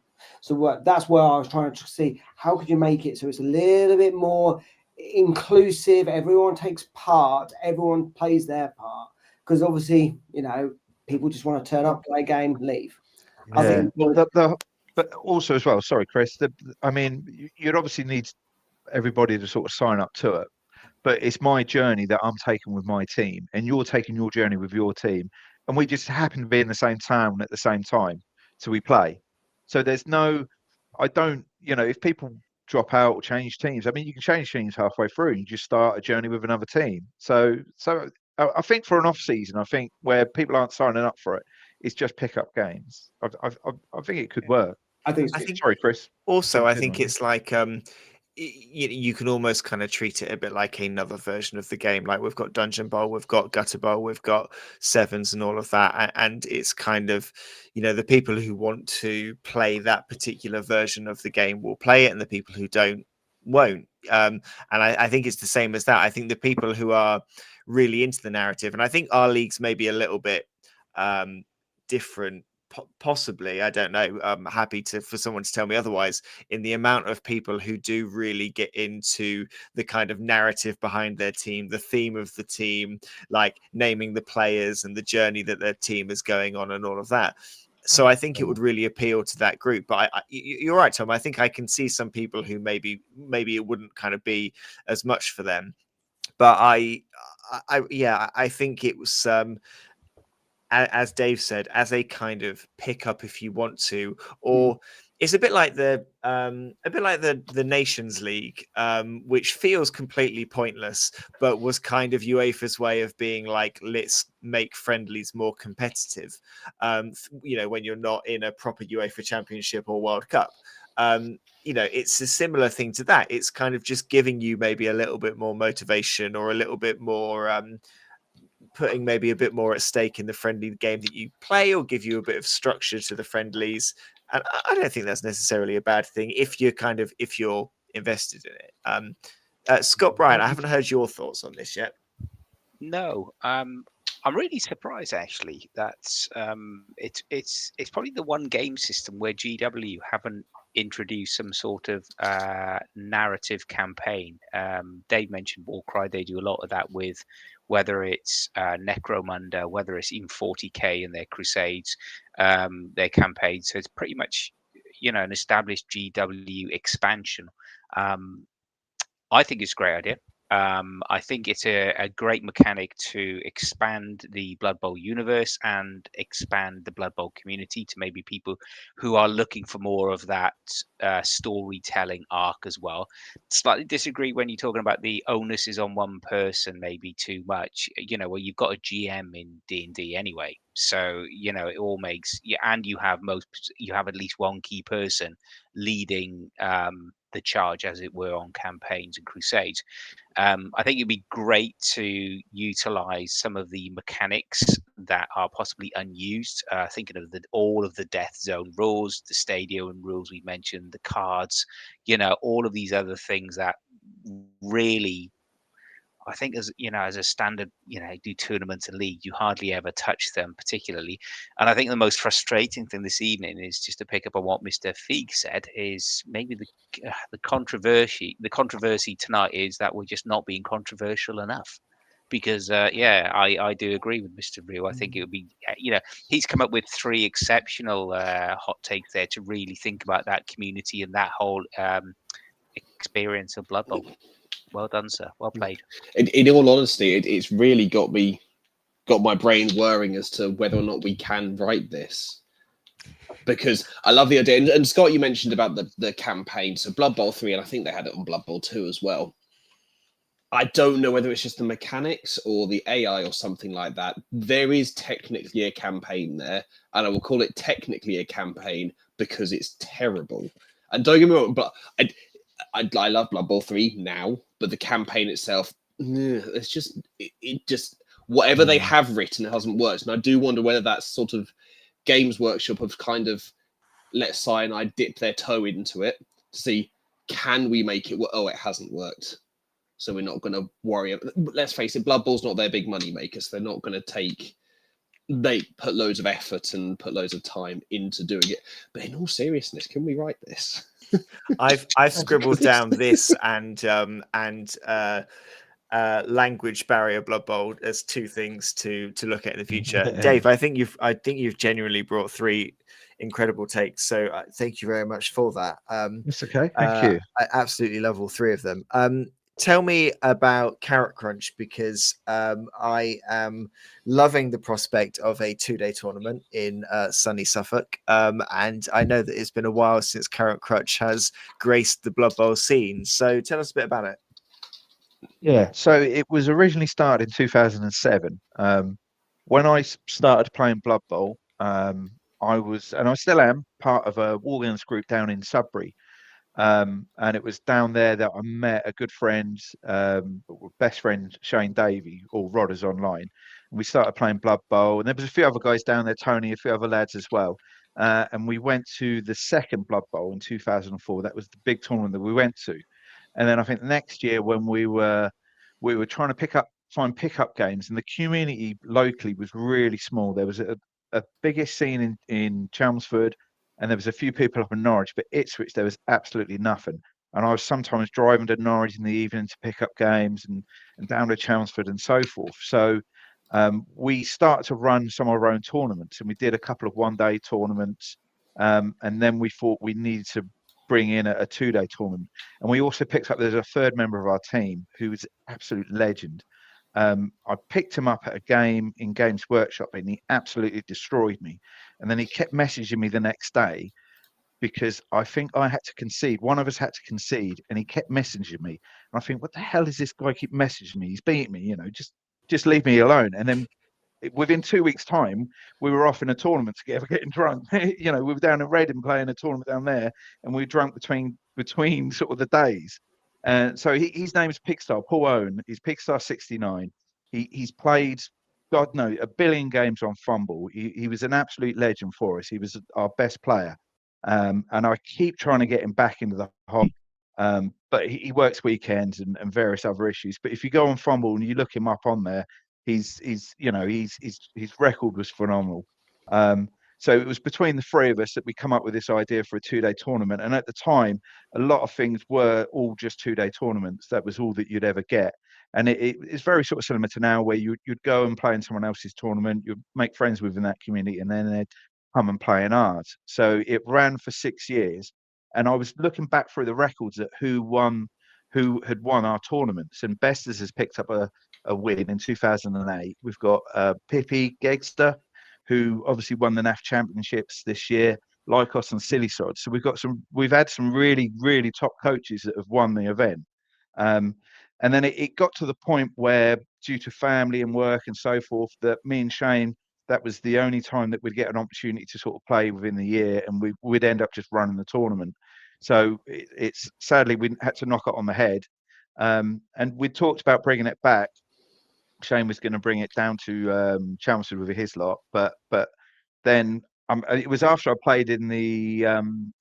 So that's where I was trying to see how could you make it so it's a little bit more inclusive. Everyone takes part. Everyone plays their part. Because obviously, people just want to turn up, play a game, leave. I Yeah. think. Well, but also as well, sorry, Chris. I mean, you'd obviously need everybody to sort of sign up to it. But it's my journey that I'm taking with my team, and you're taking your journey with your team, and we just happen to be in the same town at the same time, so we play. So there's no, I don't, if people drop out or change teams, I mean, you can change teams halfway through and you just start a journey with another team. So I think for an off season, I think where people aren't signing up for it, it's just pick up games. I think it could work. I think. Sorry, Chris. Also, I think it's like you can almost kind of treat it a bit like another version of the game. Like we've got Dungeon Bowl, we've got Gutter Bowl, we've got Sevens and all of that, and it's kind of the people who want to play that particular version of the game will play it, and the people who don't won't. And I think it's the same as that. I think the people who are really into the narrative, and I think our league's maybe a little bit different. Possibly, I don't know. I'm happy for someone to tell me otherwise. In the amount of people who do really get into the kind of narrative behind their team, the theme of the team, like naming the players and the journey that their team is going on, and all of that. So I think it would really appeal to that group. But you're right, Tom. I think I can see some people who maybe it wouldn't kind of be as much for them. But I think it was. As Dave said, as a kind of pickup if you want to, or it's a bit like the Nations League, which feels completely pointless, but was kind of UEFA's way of being like, let's make friendlies more competitive. When you're not in a proper UEFA Championship or World Cup. It's a similar thing to that. It's kind of just giving you maybe a little bit more motivation or a little bit more. Putting maybe a bit more at stake in the friendly game that you play, or give you a bit of structure to the friendlies. And I don't think that's necessarily a bad thing if you're invested in it. Scott Bryan, I haven't heard your thoughts on this yet. No, I'm really surprised actually that it's probably the one game system where GW haven't introduced some sort of narrative campaign. Dave mentioned Warcry; they do a lot of that with whether it's Necromunda, whether it's even 40k and their Crusades, their campaigns. So it's pretty much an established GW expansion. I think it's a great idea. I think it's a great mechanic to expand the Blood Bowl universe and expand the Blood Bowl community to maybe people who are looking for more of that storytelling arc as well. Slightly disagree when you're talking about the onus is on one person, maybe too much. Well, you've got a GM in D&D anyway, so it all makes and you have at least one key person leading the charge, as it were, on campaigns and crusades. I think it'd be great to utilize some of the mechanics that are possibly unused. Thinking of all of the death zone rules, the stadium rules we mentioned, the cards, all of these other things that really, I think as a standard, do tournaments and league, you hardly ever touch them particularly. And I think the most frustrating thing this evening is just to pick up on what Mr. Feig said, is maybe the controversy. The controversy tonight is that we're just not being controversial enough. Because I do agree with Mr. Real. I think it would be, he's come up with 3 exceptional hot takes there to really think about that community and that whole experience of Blood Bowl. Well done, sir. Well played. In all honesty, it's really got my brain whirring as to whether or not we can write this. Because I love the idea. And Scott, you mentioned about the campaign. So Blood Bowl 3, and I think they had it on Blood Bowl 2 as well. I don't know whether it's just the mechanics or the AI or something like that. There is technically a campaign there. And I will call it technically a campaign because it's terrible. And don't get me wrong, but I love Blood Bowl 3 now, but the campaign itself, it's just it just whatever they have written hasn't worked. And I do wonder whether that's sort of Games Workshop have kind of let Cyanide dip their toe into it to see, can we make it work? Oh, it hasn't worked, so we're not going to worry. Let's face it, Blood Bowl's not their big money maker, so they're not going to take they put loads of effort and put loads of time into doing it. But in all seriousness, can we write this? I've scribbled down this and language barrier Blood Bowl as two things to look at in the future. Dave, I think you've genuinely brought three incredible takes. So thank you very much for that. It's okay. Thank you. I absolutely love all three of them. Tell me about Carrot Crunch, because I am loving the prospect of a 2-day tournament in sunny Suffolk. And I know that it's been a while since Carrot Crunch has graced the Blood Bowl scene. So tell us a bit about it. Yeah, so it was originally started in 2007. When I started playing Blood Bowl, I was, and I still am, part of a Wargames group down in Sudbury. And it was down there that I met a good friend, best friend Shane Davey, or Rodders Online. And we started playing Blood Bowl, and there was a few other guys down there, Tony, a few other lads as well. And we went to the second Blood Bowl in 2004. That was the big tournament that we went to. And then I think the next year when we were trying to find pickup games, and the community locally was really small. There was a biggest scene in Chelmsford, and there was a few people up in Norwich, but Ipswich there was absolutely nothing. And I was sometimes driving to Norwich in the evening to pick up games, and down to Chelmsford and so forth. So we started to run some of our own tournaments, and we did a couple of one-day tournaments, and then we thought we needed to bring in a 2-day tournament. And we also picked up, there's a third member of our team who is an absolute legend. I picked him up at a game in Games Workshop, and he absolutely destroyed me. And then he kept messaging me the next day, because I think I had to concede. One of us had to concede, and he kept messaging me. And I think, what the hell is this guy keep messaging me? He's beating me, just leave me alone. And then within 2 weeks' time, we were off in a tournament together, getting drunk. We were down in Reading playing a tournament down there, and we were drunk between sort of the days. And so his name is Pigstar, Paul Owen. He's Pigstar 69. He's played, God knows, a billion games on Fumble. He was an absolute legend for us. He was our best player. And I keep trying to get him back into the hobby. But he works weekends and various other issues. But if you go on Fumble and you look him up on there, his record was phenomenal. So it was between the three of us that we come up with this idea for a 2-day tournament. And at the time, a lot of things were all just 2-day tournaments. That was all that you'd ever get. And it's very sort of similar to now, where you'd go and play in someone else's tournament, you'd make friends within that community, and then they'd come and play in ours. So it ran for 6 years. And I was looking back through the records at who had won our tournaments. And Besters has picked up a win in 2008. We've got Pippi Gegster, who obviously won the NAF championships this year, Lycos and Silly Sod. So we've had some really, really top coaches that have won the event. And then it got to the point where, due to family and work and so forth, that me and Shane, that was the only time that we'd get an opportunity to sort of play within the year, and we'd end up just running the tournament. So it's sadly we had to knock it on the head. And we talked about bringing it back. Shane was going to bring it down to Chelmsford with his lot, but then it was after I played in the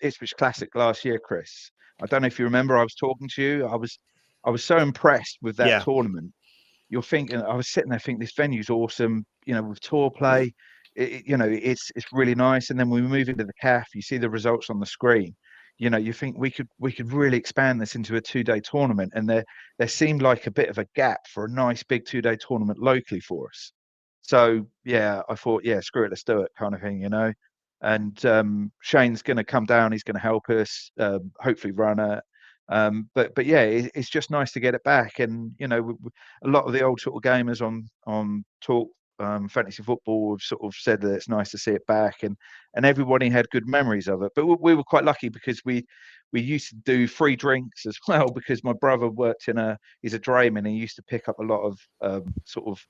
Ipswich Classic last year, Chris. I don't know if you remember. I was talking to you. I was so impressed with that tournament. You're thinking, I was sitting there thinking, this venue's awesome. With tour play, it's really nice. And then we move into the CAF. You see the results on the screen. You think we could really expand this into a 2-day tournament, and there seemed like a bit of a gap for a nice big 2-day tournament locally for us. So yeah, I thought, yeah, screw it, let's do it, kind of thing, And Shane's going to come down, he's going to help us, hopefully run it. But yeah, it's just nice to get it back, and a lot of the old sort of gamers on Talk Fantasy Football have sort of said that it's nice to see it back, and everybody had good memories of it. But we were quite lucky, because we used to do free drinks as well, because my brother worked he's a drayman, and he used to pick up a lot of sort of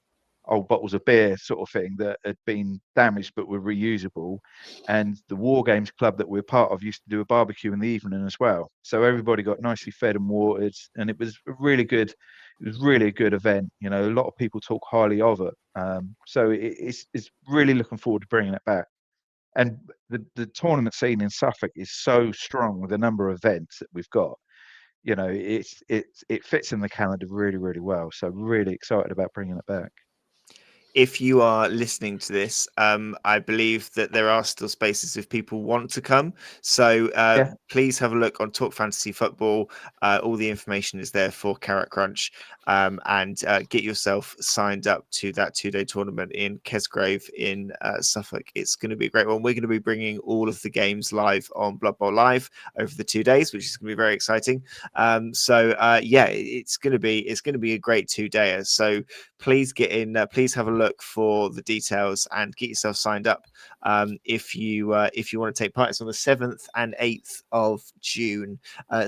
old bottles of beer sort of thing that had been damaged but were reusable. And the War Games Club that we're part of used to do a barbecue in the evening as well. So everybody got nicely fed and watered, and it was really good. It was really a good event. A lot of people talk highly of it. So it's really looking forward to bringing it back. And the tournament scene in Suffolk is so strong with the number of events that we've got. It fits in the calendar really, really well. So really excited about bringing it back. if you are listening to this, I believe that there are still spaces if people want to come. So please have a look on Talk Fantasy Football. All the information is there for Carrot Crunch, and get yourself signed up to that 2-day tournament in Kesgrave in Suffolk. It's going to be a great one. We're going to be bringing all of the games live on Blood Bowl Live over the 2 days, which is going to be very exciting. It's going to be a great 2-dayer. So please get in. Please have a look for the details and get yourself signed up. If you want to take part, it's on the 7th and 8th of June.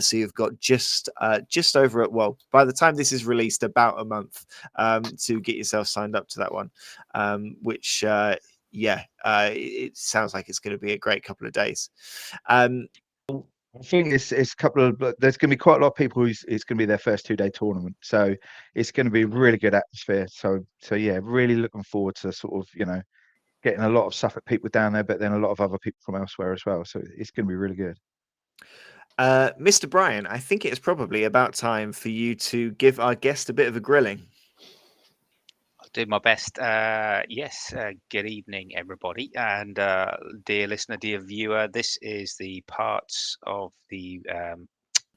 So you've got just over it. Well, by the time this is released, about a month to get yourself signed up to that one. It sounds like it's going to be a great couple of days. I think it's a couple of. There's going to be quite a lot of people who's it's going to be their first 2-day tournament, so it's going to be a really good atmosphere. So yeah, really looking forward to sort of getting a lot of Suffolk people down there, but then a lot of other people from elsewhere as well. So it's going to be really good. Mr. Brian, I think it's probably about time for you to give our guest a bit of a grilling. I'll do my best. Good evening, everybody. And dear listener, dear viewer, this is the parts of the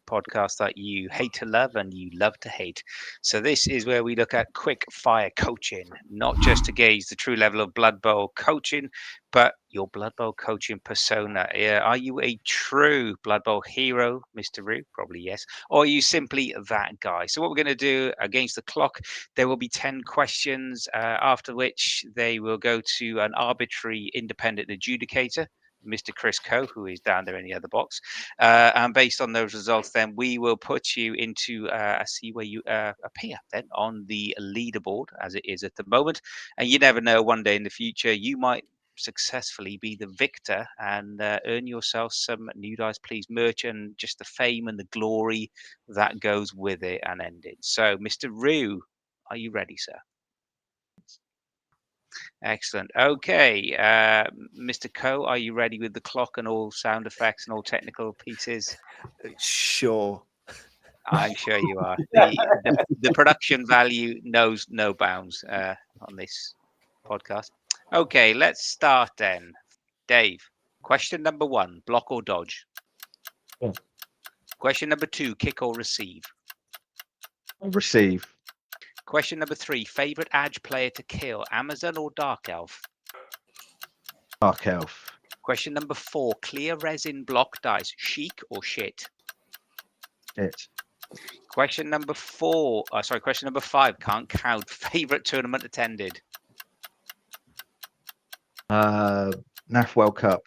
podcast that you hate to love and you love to hate. So this is where we look at quick fire coaching, not just to gauge the true level of Blood Bowl coaching, but your Blood Bowl coaching persona. Are you a true Blood Bowl hero, Mr. Roo? Probably yes. Or are you simply that guy? So what we're going to do against the clock, there will be 10 questions, after which they will go to an arbitrary independent adjudicator, Mr. Chris Coe, who is down there in the other box. And based on those results, then we will put you into see where you appear then on the leaderboard as it is at the moment. And you never know, one day in the future, you might successfully be the victor and earn yourself some New Dice Please merch and just the fame and the glory that goes with it and ending. So, Mr. Roo, are you ready, sir? Excellent. Okay, Mr. Coe, are you ready with the clock and all sound effects and all technical pieces? Sure. I'm sure you are. The production value knows no bounds on this podcast. Okay, let's start then. Dave, question number 1, block or dodge? Yeah. Question number 2, kick or receive? Receive. Question number 3, favorite Edge player to kill, Amazon or Dark Elf? Dark Elf. Question number 4, clear resin block dice, chic or shit? It. Question number 5, can't count, favorite tournament attended? NAF World Cup.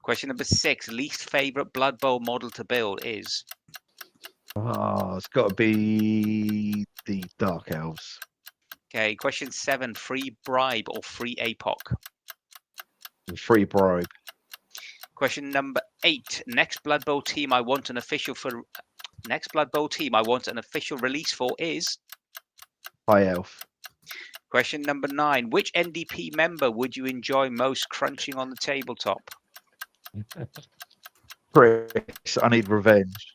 Question number 6, least favorite Blood Bowl model to build is? Oh, it's got to be the Dark Elves. Okay, question 7, free bribe or free APOC? Free bribe. Question number 8, next Blood Bowl team I want an official release for is? High Elf. Question number 9, which NDP member would you enjoy most crunching on the tabletop? Chris, I need revenge.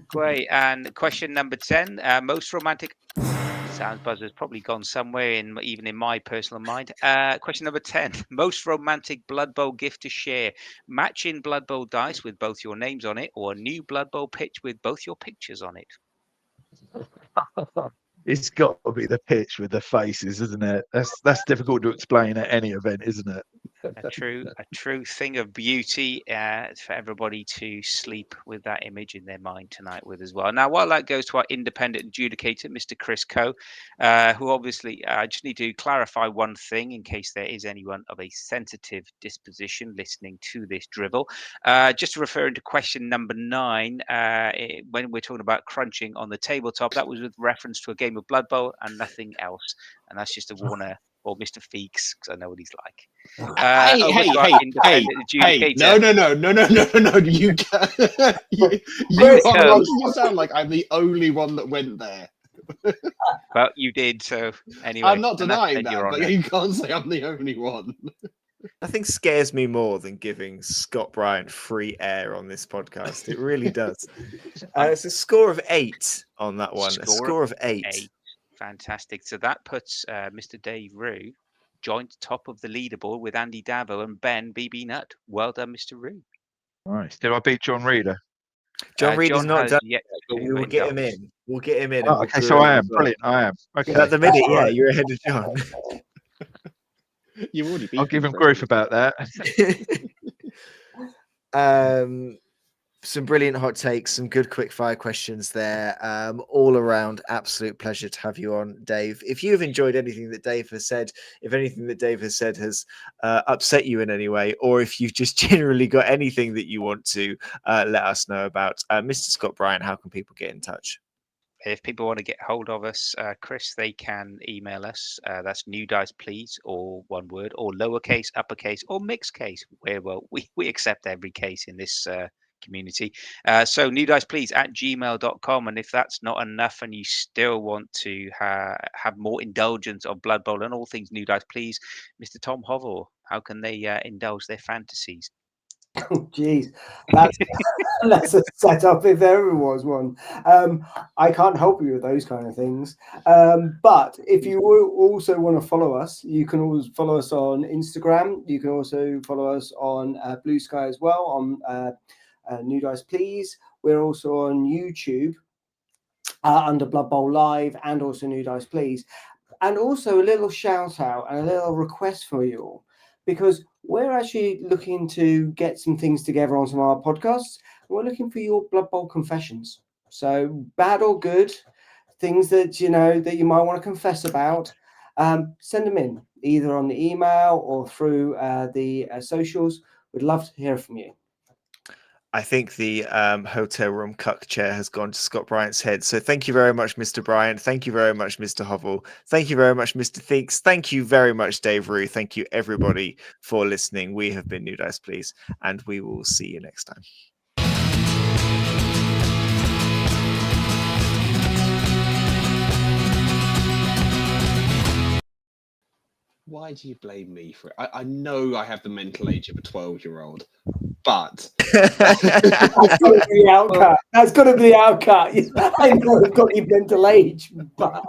Great. And question number 10, most romantic. Sounds buzzer's probably gone somewhere even in my personal mind. Question number 10, most romantic Blood Bowl gift to share, matching Blood Bowl dice with both your names on it, or a new Blood Bowl pitch with both your pictures on it? It's got to be the pitch with the faces, isn't it? That's difficult to explain at any event, isn't it? A true thing of beauty for everybody to sleep with that image in their mind tonight with as well. Now, while that goes to our independent adjudicator, Mr. Chris Coe, who obviously, I just need to clarify one thing in case there is anyone of a sensitive disposition listening to this drivel. Just referring to question number 9, when we're talking about crunching on the tabletop, that was with reference to a game of Blood Bowl and nothing else. And that's just a warner. Or Mr. Feeks, because I know what he's like. Hey, no. You are making it sound like I'm the only one that went there. Well, you did, so anyway. I'm not denying that, but you can't say I'm the only one. Nothing scares me more than giving Scott Bryant free air on this podcast. It really does. It's a score of 8 on that one. A score of 8. Fantastic. So that puts Mr. Dave Rue joint top of the leaderboard with Andy Davo and Ben BB Nutt. Well done, Mr. Rue. Nice. Did I beat John Reader? John Reed is not has done. yet But we to will get him indulge. in. We'll get him in. Oh, And we'll okay, crew so I him am as well. brilliant. I am. Okay. At the minute, All yeah, right. you're ahead of John. You've already beat I'll give him for grief it. about that. Some brilliant hot takes, some good quick fire questions there. All around, absolute pleasure to have you on, Dave. If you've enjoyed anything that Dave has said, if anything that Dave has said has upset you in any way, or if you've just generally got anything that you want to let us know about, Mr. Scott Bryant, how can people get in touch? If people want to get hold of us, Chris, they can email us. That's new dice, please, or one word, or lowercase, uppercase, or mixed case. Where we accept every case in this community. So new dice, please, at gmail.com. And if that's not enough, and you still want to have more indulgence of Blood Bowl and all things new dice, please, Mr. Tom Hovel, how can they indulge their fantasies? Oh, geez, that's a setup if there ever was one. I can't help you with those kind of things. But if you also want to follow us, you can always follow us on Instagram. You can also follow us on Blue Sky as well, on New Dice Please. We're also on YouTube under Blood Bowl Live and also New Dice Please. And also a little shout out and a little request for you all, because we're actually looking to get some things together on some of our podcasts. We're looking for your Blood Bowl confessions. So bad or good, things that you know that you might want to confess about, send them in either on the email or through the socials. We'd love to hear from you. I think the hotel room cuck chair has gone to Scott Bryant's head. So thank you very much, Mr. Bryant. Thank you very much, Mr. Hovel. Thank you very much, Mr. Theeks. Thank you very much, Dave Rue. Thank you, everybody, for listening. We have been New Dice Please, and we will see you next time. Why do you blame me for it? I know I have the mental age of a 12-year-old, but That's got to be the outcut. That's got to be the outcut. I know I've got the mental age, but